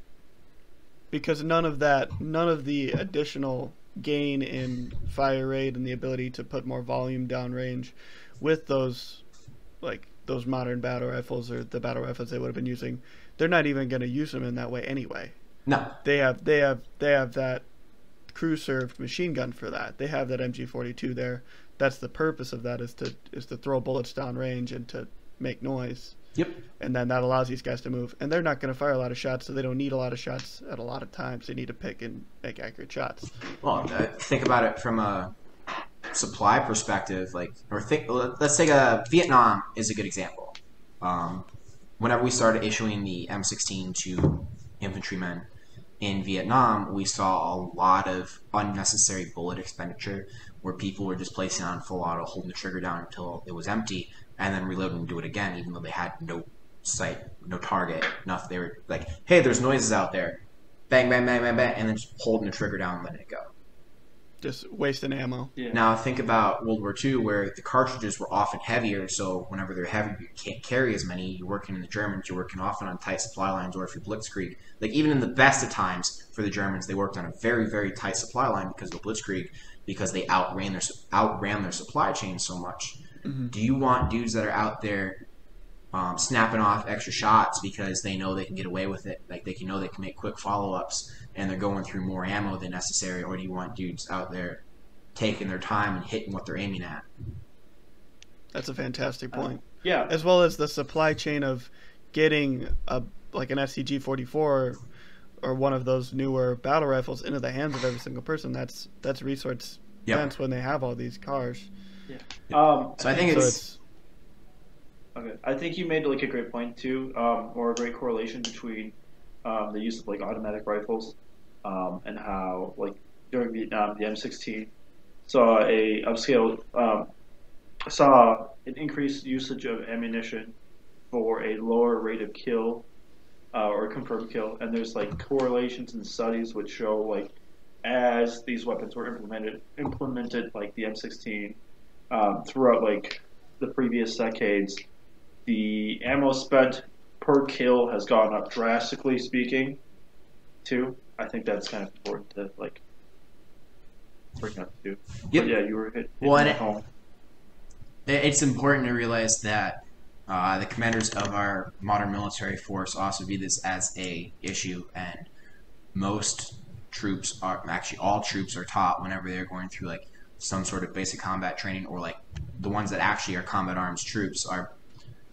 Because none of the additional gain in fire rate and the ability to put more volume downrange with those modern battle rifles or the battle rifles they would have been using, they're not even going to use them in that way anyway.
No,
they have that crew served machine gun for that. They have that MG42 there. That's the purpose of that, is to throw bullets downrange and to make noise.
Yep.
And then that allows these guys to move. And they're not going to fire a lot of shots, so they don't need a lot of shots at a lot of times. They need to pick and make accurate shots.
Well, think about it from a supply perspective. Let's take Vietnam is a good example. Whenever we started issuing the M16 to infantrymen in Vietnam, we saw a lot of unnecessary bullet expenditure where people were just placing on full auto, holding the trigger down until it was empty, and then reloading and do it again, even though they had no sight, no target, enough. They were like, hey, there's noises out there. Bang, bang, bang, bang, bang, and then just holding the trigger down and letting it go.
Just wasting ammo.
Yeah.
Now think about World War II, where the cartridges were often heavier, so whenever they're heavy, you can't carry as many. You're working in the Germans, you're working often on tight supply lines, or if you're blitzkrieg. Like, even in the best of times for the Germans, they worked on a very, very tight supply line because of blitzkrieg, because they outran their supply chain so much.
Mm-hmm.
Do you want dudes that are out there snapping off extra shots because they know they can get away with it, like they can make quick follow-ups, and they're going through more ammo than necessary, or do you want dudes out there taking their time and hitting what they're aiming at?
That's a fantastic point.
Yeah.
As well as the supply chain of getting like an STG-44 or one of those newer battle rifles into the hands of every single person. That's resource dense when they have all these cars.
Yeah.
So I think it's
okay. I think you made like a great point too, or a great correlation between the use of like automatic rifles and how like during Vietnam the M16 saw saw an increased usage of ammunition for a lower rate of kill or confirmed kill, and there's like correlations and studies which show like as these weapons were implemented like the M16 throughout like the previous decades, the ammo spent per kill has gone up drastically speaking too. I think that's kind of important to like bring up too.
Yep.
But yeah, you were hitting home.
It's important to realize that the commanders of our modern military force also view this as a issue, and most troops are actually all troops are taught whenever they're going through like some sort of basic combat training, or like the ones that actually are combat arms troops are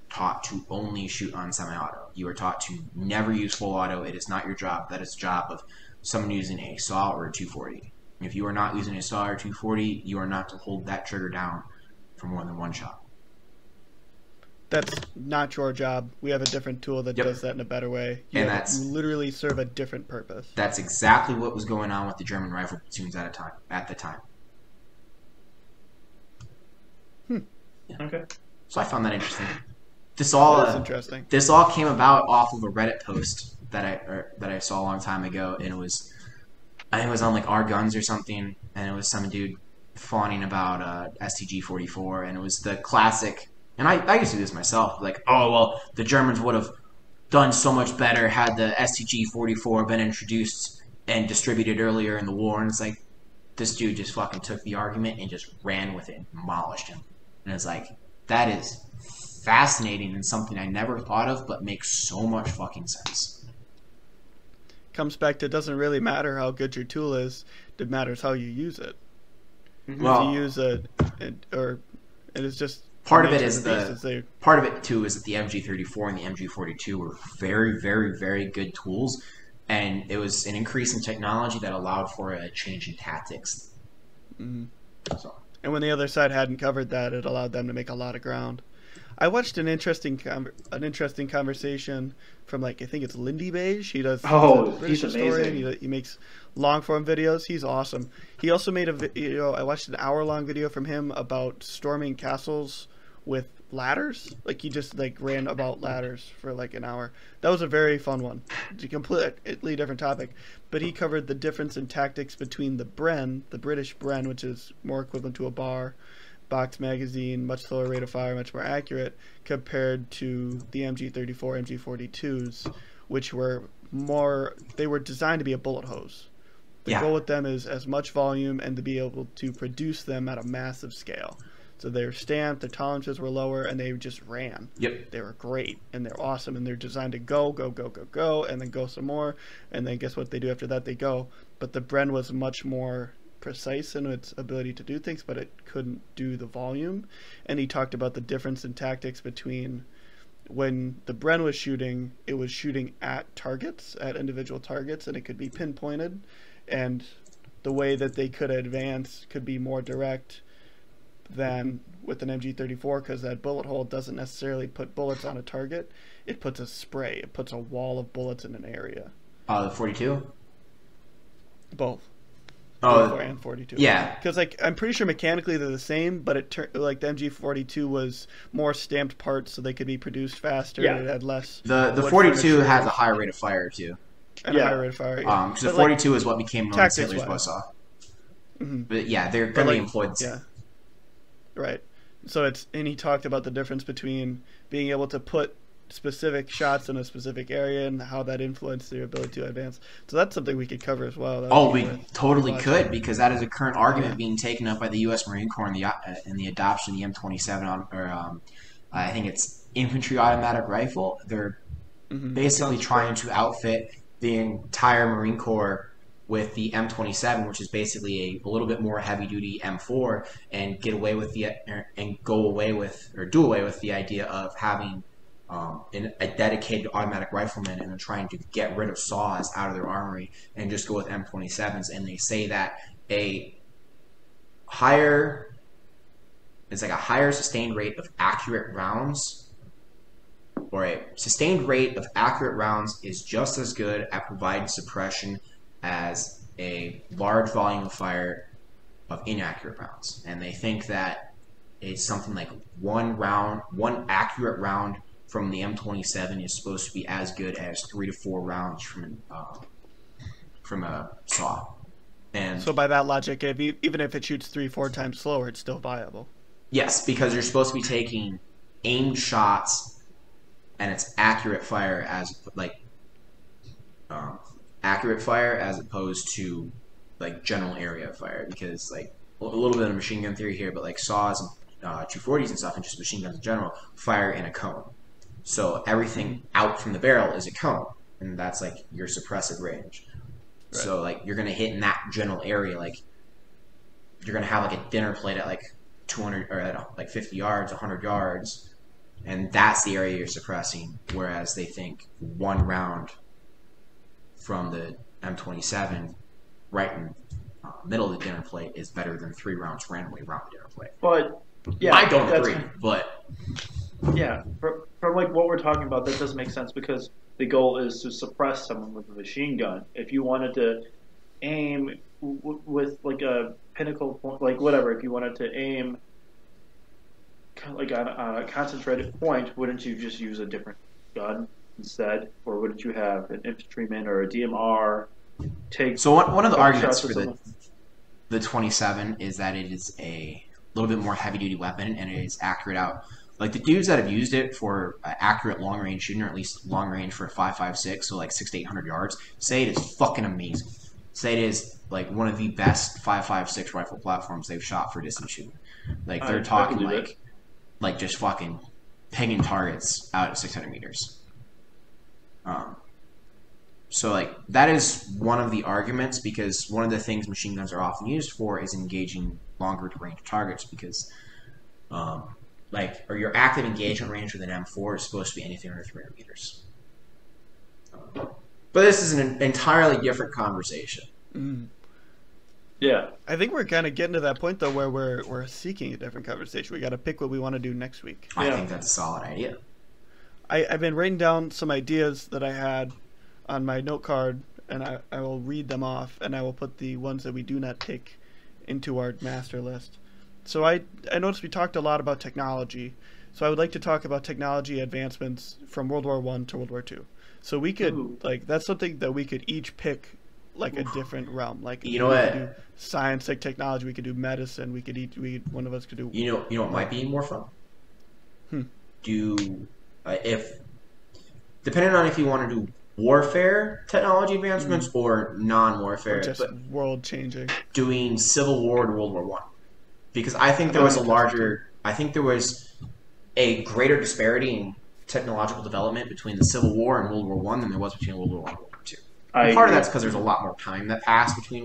taught to only shoot on semi-auto. You are taught to never use full auto. It is not your job. That is the job of someone using a SAW or a 240. If you are not using a SAW or 240, you are not to hold that trigger down for more than one shot.
That's not your job. We have a different tool that does that in a better way. You literally serve a different purpose.
That's exactly what was going on with the German rifle platoons at the time.
Yeah. Okay.
So I found that interesting. This all came about off of a Reddit post that I saw a long time ago, and I think it was on like Our Guns or something, and it was some dude fawning about STG-44, and it was the classic. And I used to do this myself, like, oh well, the Germans would have done so much better had the STG-44 been introduced and distributed earlier in the war. And it's like, this dude just fucking took the argument and just ran with it and demolished him. And it's like, that is fascinating and something I never thought of, but makes so much fucking sense.
Comes back to, it doesn't really matter how good your tool is, it matters how you use it.
Well,
if you use it is just
part of it part of it too is that the MG34 and the MG42 were very, very, very good tools, and it was an increase in technology that allowed for a change in tactics. So. And
when the other side hadn't covered that, it allowed them to make a lot of ground. I watched an interesting conversation from, like, I think it's Lindy Beige. He does
he's amazing.
He makes long form videos. He's awesome. He also made a video. I watched an hour-long video from him about storming castles with ladders. Like, he just like ran about ladders for like an hour. That was a very fun one. It's a completely different topic, but he covered the difference in tactics between the Bren, the British Bren, which is more equivalent to a box magazine, much slower rate of fire, much more accurate, compared to the MG34, MG42s, which were they were designed to be a bullet hose. The goal with them is as much volume and to be able to produce them at a massive scale. So they're stamped, their tolerances were lower, and they just ran.
Yep.
They were great, and they're awesome, and they're designed to go, and then go some more, and then guess what they do after that? They go. But the Bren was much more precise in its ability to do things, but it couldn't do the volume. And he talked about the difference in tactics between when the Bren was shooting, it was shooting at targets, at individual targets, and it could be pinpointed, and the way that they could advance could be more direct than with an MG34, because that bullet hole doesn't necessarily put bullets on a target. It puts a spray. It puts a wall of bullets in an area.
The 42?
Both.
Oh,
and 42.
Yeah.
Because like I'm pretty sure mechanically they're the same, but like the MG42 was more stamped parts, so they could be produced faster.
Yeah.
It had less.
The 42 has a higher rate of fire too.
And a higher rate of fire.
Because the 42 is what became known as Hitler's buzzsaw. But yeah, they're going to be employed.
Yeah. Right. So and he talked about the difference between being able to put specific shots in a specific area and how that influenced their ability to advance. So that's something we could cover as well.
We totally could, because that is a current argument being taken up by the U.S. Marine Corps in the adoption of the M27 I think it's infantry automatic rifle. They're basically trying to outfit the entire Marine Corps with the M27, which is basically a little bit more heavy-duty M4, and do away with the idea of having a dedicated automatic rifleman, and they're trying to get rid of saws out of their armory and just go with M27s. And they say that a higher sustained rate of accurate rounds, or a sustained rate of accurate rounds, is just as good at providing suppression as a large volume of fire of inaccurate rounds. And they think that it's something like one accurate round from the M27 is supposed to be as good as 3 to 4 rounds from a saw. And
so by that logic, even if it shoots 3-4 times slower, it's still viable.
Yes, because you're supposed to be taking aimed shots, and it's accurate fire as opposed to like general area fire. Because like a little bit of machine gun theory here, but like saws and 240s and stuff, and just machine guns in general, fire in a cone. So everything out from the barrel is a cone, and that's like your suppressive range. Right. So like you're gonna hit in that general area, like you're gonna have like a dinner plate at like 200 or at like 50 yards, 100 yards, and that's the area you're suppressing. Whereas they think one round from the M27 right in middle of the dinner plate is better than 3 rounds randomly around the dinner plate.
But yeah,
I don't agree, but
yeah, from like what we're talking about, that doesn't make sense because the goal is to suppress someone with a machine gun. If you wanted to aim with like a pinnacle point, like whatever, if you wanted to aim like on a concentrated point, wouldn't you just use a different gun instead, or wouldn't you have an infantryman or a DMR take?
So one of the arguments for the 27 is that it is a little bit more heavy duty weapon, and it is accurate out. Like the dudes that have used it for accurate long range shooting, or at least long range for 5.56, so like 600 to 800 yards, say it is fucking amazing. Say it is like one of the best 5.56 rifle platforms they've shot for distance shooting. Like they're talking like just fucking pinging targets out at 600 meters. So like that is one of the arguments, because one of the things machine guns are often used for is engaging longer range targets, because or your active engagement range with an M4 is supposed to be anything under 300 meters. But this is an entirely different conversation.
Mm.
Yeah,
I think we're kind of getting to that point though, where we're seeking a different conversation. We got to pick what we want to do next week.
I think that's a solid idea.
I've been writing down some ideas that I had on my note card, and I will read them off, and I will put the ones that we do not pick into our master list. So I noticed we talked a lot about technology. So I would like to talk about technology advancements from World War I to World War II. So we could that's something that we could each pick like a different realm. Like
you know what?
Could do science, like technology. We could do medicine. We could one of us could do.
You know what might be more fun? If depending on if you want to do warfare technology advancements or non-warfare,
or just world changing,
doing Civil War to World War One, because I think there was a greater disparity in technological development between the Civil War and World War One than there was between World War One and World War Two. Part of that's because there's a lot more time that passed between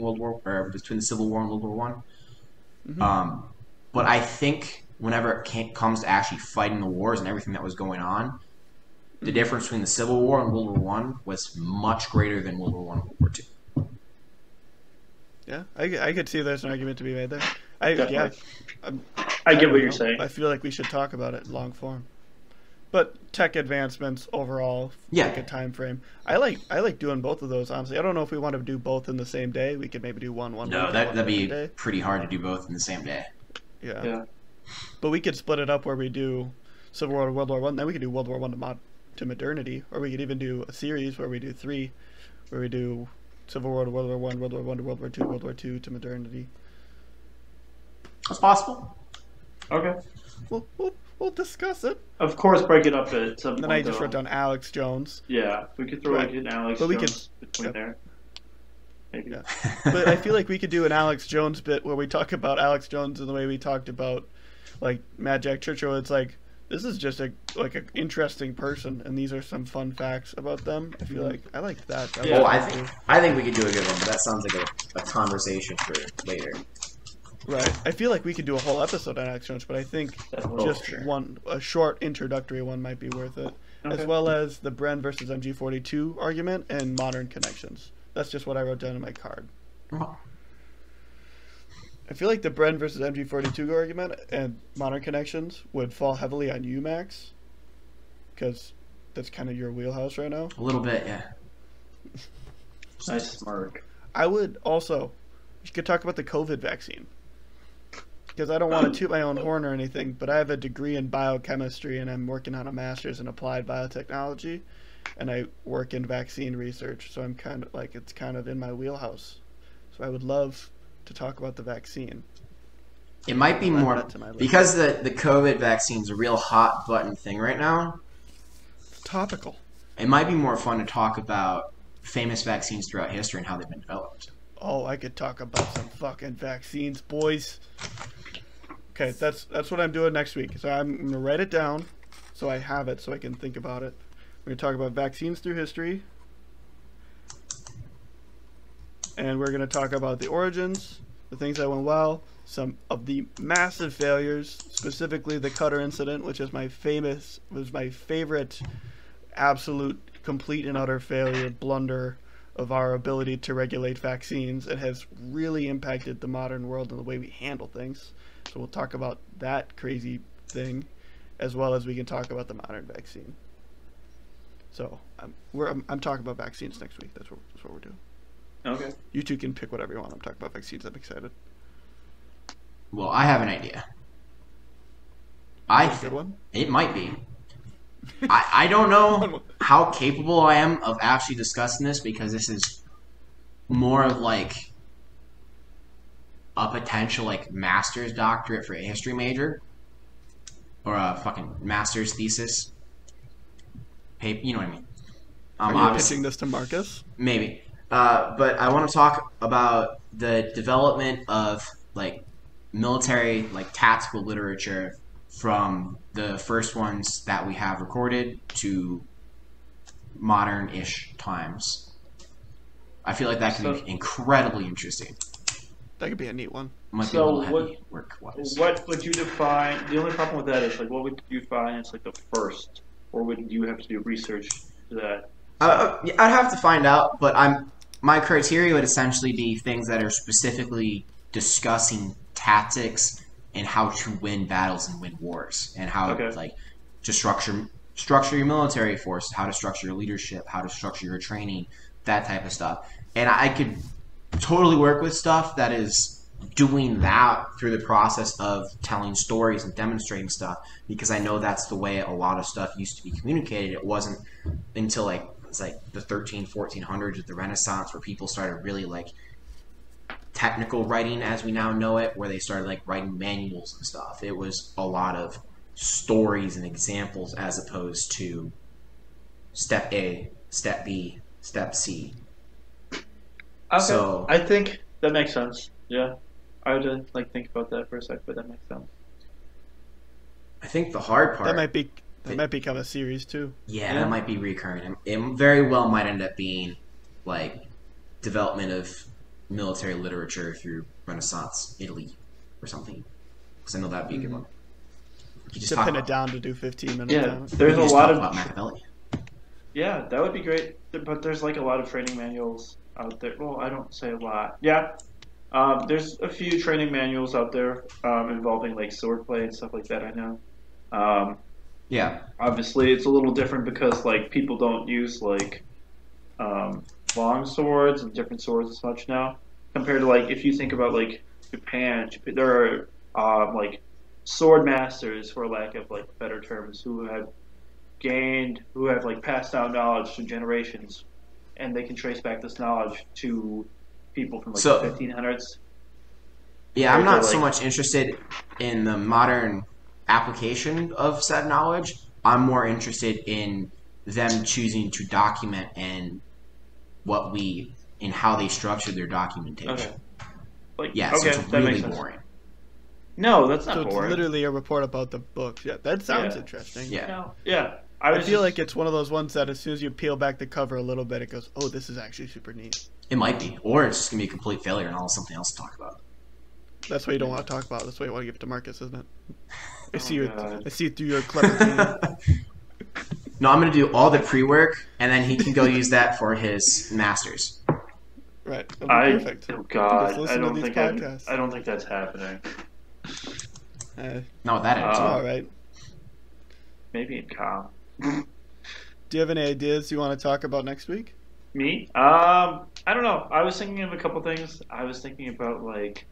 between the Civil War and World War One. But I think whenever it comes to actually fighting the wars and everything that was going on, the difference between the Civil War and World War One was much greater than World War One and World War Two.
Yeah, I could see there's an argument to be made there.
I get what you're saying.
I feel like we should talk about it long form. But tech advancements overall, like a time frame. I like doing both of those, honestly. I don't know if we want to do both in the same day. We could maybe do one.
No, that'd be pretty hard to do both in the same day.
Yeah. But we could split it up where we do Civil War to World War One, then we could do World War One to modernity, or we could even do a series where we do 3, where we do Civil War to World War One, World War One to World War Two, World War Two to modernity.
That's possible.
Okay.
We'll discuss it.
Of course, break it up at some point.
Then I just wrote down Alex Jones.
Yeah, we could throw an Alex Jones between there. Maybe.
Yeah. But I feel like we could do an Alex Jones bit where we talk about Alex Jones in the way we talked about like Mad Jack Churchill. It's like This is just an interesting person, and these are some fun facts about them. I feel like I liked that.
I think we could do a good one, but that sounds like a conversation for later.
Right. I feel like we could do a whole episode on Axe Jones, but I think a short introductory one might be worth it. Okay. As well as the Bren versus MG42 argument and modern connections. That's just what I wrote down in my card. Oh. I feel like the Bren versus MG42 argument and modern connections would fall heavily on you, Max, because that's kind of your wheelhouse right now.
A little bit, yeah.
Nice smirk.
I would also, you could talk about the COVID vaccine, because I don't want to toot my own horn or anything, but I have a degree in biochemistry and I'm working on a master's in applied biotechnology, and I work in vaccine research, so I'm kind of like, it's kind of in my wheelhouse. So I would love to talk about the vaccine.
It might be more because the COVID vaccine is a real hot button thing right now.
It's topical.
It might be more fun to talk about famous vaccines throughout history and how they've been developed.
Oh, I could talk about some fucking vaccines, boys. Okay, that's what I'm doing next week. So I'm gonna write it down so I have it so I can think about it. We're gonna talk about vaccines through history. And we're going to talk about the origins, the things that went well, some of the massive failures, specifically the Cutter incident, which is my favorite absolute complete and utter failure, blunder of our ability to regulate vaccines. It has really impacted the modern world and the way we handle things. So we'll talk about that crazy thing, as well as we can talk about the modern vaccine. So I'm talking about vaccines next week. That's what we're doing.
Okay.
You two can pick whatever you want. I'm talking about vaccines. I'm excited.
Well, I have an idea.
Good one?
It might be. I don't know how capable I am of actually discussing this because this is more of like a potential like master's doctorate for a history major or a fucking master's thesis. You know what I mean?
Are you pitching this to Marcus?
Maybe. But I want to talk about the development of like military, like tactical literature from the first ones that we have recorded to modern-ish times. I feel like that could be incredibly interesting.
That could be a neat one.
Might be a little heavy work-wise.
What would you define? The only problem with that is like, what would you define as like the first, or would you have to do research to that?
I'd have to find out, but my criteria would essentially be things that are specifically discussing tactics and how to win battles and win wars, and how like to structure your military force, how to structure your leadership, how to structure your training, that type of stuff. And I could totally work with stuff that is doing that through the process of telling stories and demonstrating stuff, because I know that's the way a lot of stuff used to be communicated. It wasn't until like the 1400s of the Renaissance where people started really like technical writing as we now know it, where they started like writing manuals and stuff. It was a lot of stories and examples as opposed to step A, step B, step C.
Okay. So I think that makes sense. Yeah. I would like think about that for a sec, but that makes sense.
I think the hard part
that might become a series too.
Yeah, that might be recurring. It very well might end up being like development of military literature through Renaissance Italy or something. Because I know that'd be a good one.
You just pin it down to do 15 minutes.
Yeah,
down.
There's a lot of
Machiavelli.
Yeah, that would be great. But there's like a lot of training manuals out there. Well, I don't say a lot. Yeah. There's a few training manuals out there involving like swordplay and stuff like that. I know.
Yeah.
Obviously, it's a little different because like people don't use like long swords and different swords as much now compared to like if you think about like Japan. There are like sword masters, for lack of like better terms, who have like passed down knowledge to generations, and they can trace back this knowledge to people from like the 1500s.
Yeah, I'm not so much interested in the modern application of said knowledge. I'm more interested in them choosing to document and how they structured their documentation.
Okay.
So it's really boring.
No, that's not
so
boring.
It's literally a report about the books. Yeah, that sounds interesting.
Yeah.
No. Yeah.
I feel like it's one of those ones that as soon as you peel back the cover a little bit, it goes, oh, this is actually super neat.
It might be. Or it's just going to be a complete failure and I'll have something else to talk about.
That's what you don't want to talk about. That's what you want to give to Marcus, isn't it? I see through your clever team.
No, I'm going to do all the pre-work, and then he can go use that for his masters.
Right. Perfect.
Oh God, I don't think that's happening.
Not with that attitude.
All right.
Maybe in com.
Do you have any ideas you want to talk about next week?
Me? I don't know. I was thinking of a couple things. I was thinking about like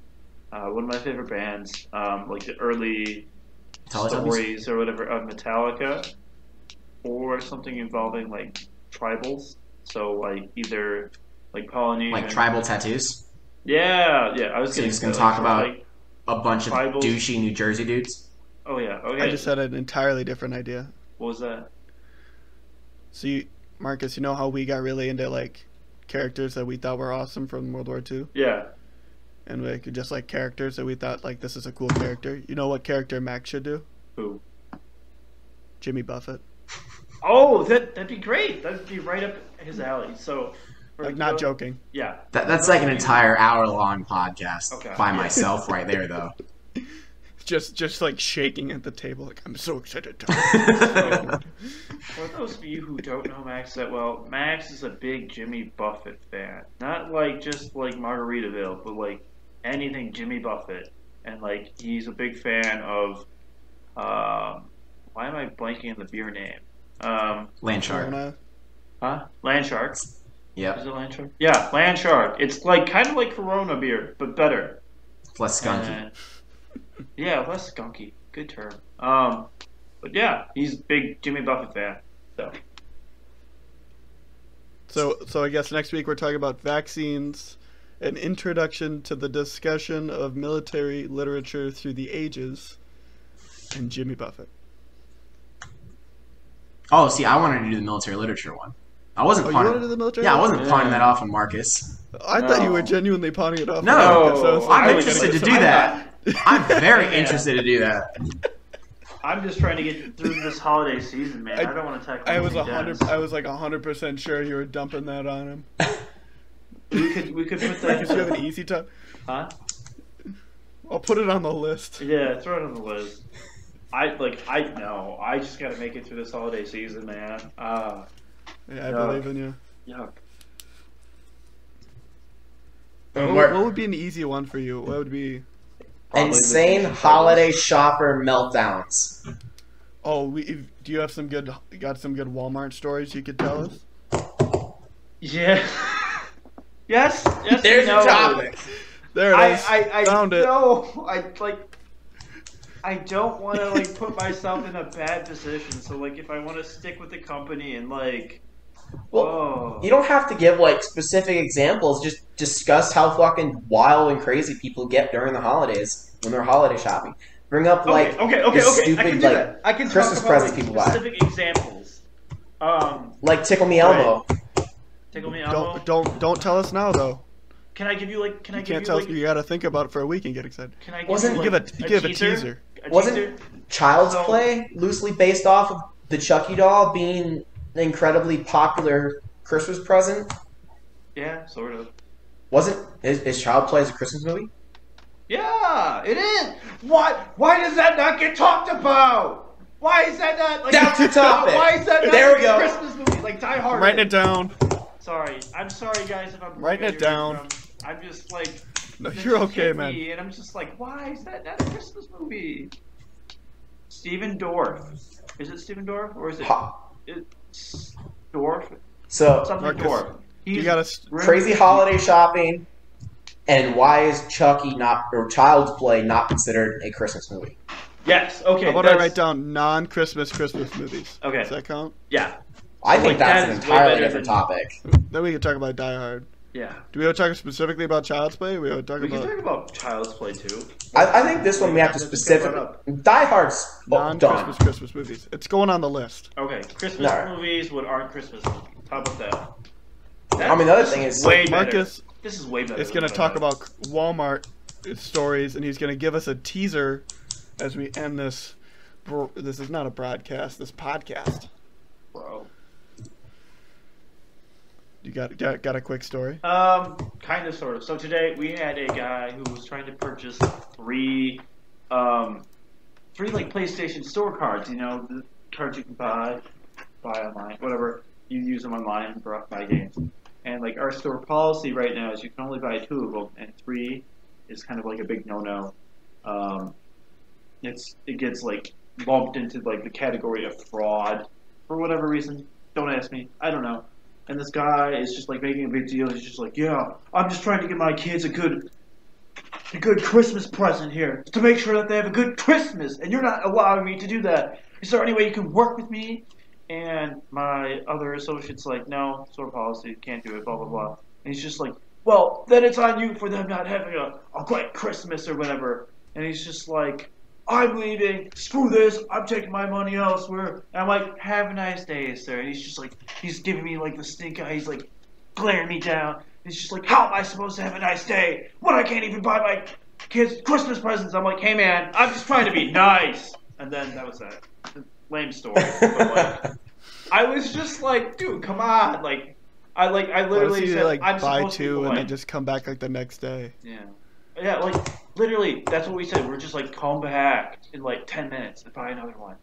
one of my favorite bands, like the early stories or whatever of Metallica, or something involving like tribals. So like either like Polynesian,
like tribal tattoos.
Yeah. I was
just gonna talk about like, a bunch of douchey New Jersey dudes.
Oh yeah. Okay.
I just had an entirely different idea.
What was that?
So Marcus, you know how we got really into like characters that we thought were awesome from World War II?
Yeah.
And we could just like characters that we thought like this is a cool character. You know what character Max should do?
Who?
Jimmy Buffett.
Oh, that'd be great. That'd be right up his alley. So,
like not joking.
Yeah.
That's like an entire hour-long podcast by myself right there, though.
Just like shaking at the table, like I'm so excited to talk.
For those of you who don't know Max that well, Max is a big Jimmy Buffett fan. Not like just like Margaritaville, but like anything Jimmy Buffett. And like he's a big fan of why am I blanking on the beer name?
Landshark.
Huh? Landshark.
Yep.
Is it Landshark? Yeah, Landshark. It's like kind of like Corona beer, but better.
Less skunky.
Yeah, less skunky. Good term. But yeah, he's a big Jimmy Buffett fan.
So I guess next week we're talking about vaccines, an introduction to the discussion of military literature through the ages, and Jimmy Buffett.
Oh, see, I wanted to do the military literature one. I wasn't
you wanted to do the military
literature?
I
wasn't pawning that off on Marcus.
I thought you were genuinely pawning it off.
No,
on Marcus.
I'm interested to do that. I'm very interested to do that.
I'm just trying to get through this holiday season, man. I don't want to tackle.
I was 100% sure you were dumping that on him.
we could put that.
Because you have an easy time.
Huh?
I'll put it on the list.
Yeah, throw it on the list. I just gotta make it through this holiday season, man.
Yeah, I believe in you.
Yuck.
What would be an easy one for you? What would be
insane holiday shopper meltdowns?
Oh, do you have some good Walmart stories you could tell us?
Yeah. yes.
There's your topic.
There it is.
I
found it.
No, I don't want to like put myself in a bad position. So like, if I want to stick with the company and like,
you don't have to give like specific examples. Just discuss how fucking wild and crazy people get during the holidays when they're holiday shopping. Bring up like stupid
I can do
like
that. I can
Christmas
talk about,
presents people buy.
Specific examples.
Like Tickle Me Elmo.
Right. Tickle Me Elmo.
Don't tell us now though.
Can I give you like? Can I
you
give
can't
you
tell
like?
us. You gotta think about it for a week and get excited.
Can I
give
give a teaser?
Wasn't Child's Play loosely based off of the Chucky doll being an incredibly popular Christmas present?
Yeah, sort of.
Is Child's Play a Christmas movie?
Yeah, it is. Why does that not get talked about? Why is that not like
that's your topic?
Why is that not
there
like
we go.
a Christmas movie like Die Hard?
Writing it down.
Sorry, I'm sorry guys if I'm
writing it down.
I'm just like.
No, you're okay, man.
And I'm just like, why is that not a Christmas movie? Stephen Dorff. Is it Stephen Dorff or is it Dorff?
So
something
Marcus,
Dorff.
You got
crazy holiday shopping, and why is Chucky or Child's Play not considered a Christmas movie?
Yes. Okay.
How about I write down non-Christmas Christmas movies?
Okay.
Does that count?
Yeah.
I think that's an entirely different topic.
Then we can talk about Die Hard.
Yeah.
Do we want to talk specifically about Child's Play?
We can talk about Child's Play too.
I think this one we have to specifically. Die Hard's
non-Christmas Christmas movies. It's going on the list.
Okay, Christmas movies what aren't Christmas movies. How about that?
I mean, the other thing is
way
Marcus.
This is way better.
It's going to talk about Walmart stories, and he's going to give us a teaser as we end this. This is not a broadcast. This podcast.
Bro.
You got a quick story?
Kind of, sort of. So today we had a guy who was trying to purchase three like PlayStation Store cards. You know, the cards you can buy online, whatever. You use them online and buy games. And like our store policy right now is you can only buy 2 of them, and 3 is kind of like a big no-no. It gets like lumped into like the category of fraud for whatever reason. Don't ask me. I don't know. And this guy is just like making a big deal. He's just like, yeah, I'm just trying to get my kids a good Christmas present here to make sure that they have a good Christmas, and you're not allowing me to do that. Is there any way you can work with me? And my other associate's like, no, store policy, can't do it, blah, blah, blah. And he's just like, well, then it's on you for them not having a great Christmas or whatever. And he's just like, I'm leaving, screw this, I'm taking my money elsewhere. And I'm like, have a nice day, sir. And he's just like, he's giving me like the stink eye, he's like glaring me down. He's just like, how am I supposed to have a nice day when I can't even buy my kids Christmas presents? I'm like, hey man, I'm just trying to be nice. And then that was that. Lame story. But like, I was just like, dude, come on. I literally said,
like,
I'm
buy
supposed
2
to
and then just come back like the next day.
Yeah, like literally, that's what we said. We're just like, come back in like 10 minutes and buy another one.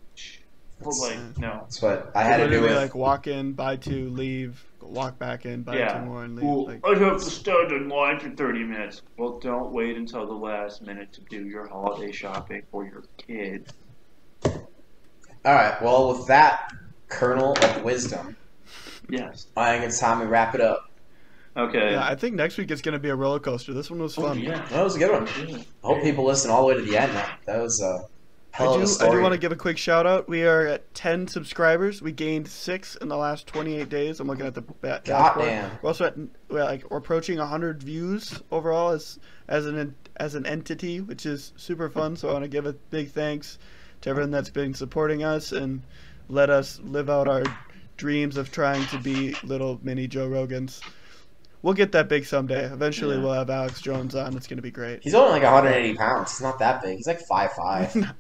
But like, no.
That's what I had to do.
Like walk in, buy 2, leave, walk back in, buy 2 more, and leave.
Well,
like,
I have to stand in line for 30 minutes. Well, don't wait until the last minute to do your holiday shopping for your kid.
All right. Well, with that kernel of wisdom,
yes,
I think it's time we wrap it up.
Okay.
Yeah, I think next week is going to be a roller coaster. This one was fun.
Yeah,
that was a good one. I hope people listen all the way to the end. That was a hell of a story.
I do want to give a quick shout out. We are at 10 subscribers. We gained 6 in the last 28 days. I'm looking at the
goddamn.
We're also at we're approaching 100 views overall as an entity, which is super fun. So I want to give a big thanks to everyone that's been supporting us and let us live out our dreams of trying to be little mini Joe Rogans. We'll get that big someday. Eventually, we'll have Alex Jones on. It's going to be great.
He's only like 180 pounds. He's not that big. He's like 5'5".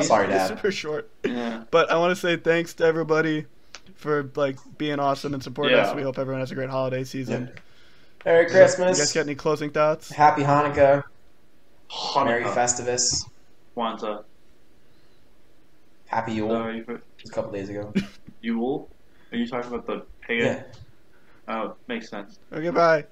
Sorry, Dad.
He's super short.
Yeah.
But I want to say thanks to everybody for like being awesome and supporting us. We hope everyone has a great holiday season.
Yep. Merry Christmas.
You guys got any closing thoughts?
Happy Hanukkah. Merry Festivus.
Kwanzaa.
Happy Yule. Just a couple days ago.
Yule? Are you talking about the pagan?
Yeah.
Oh, makes sense.
Okay, bye.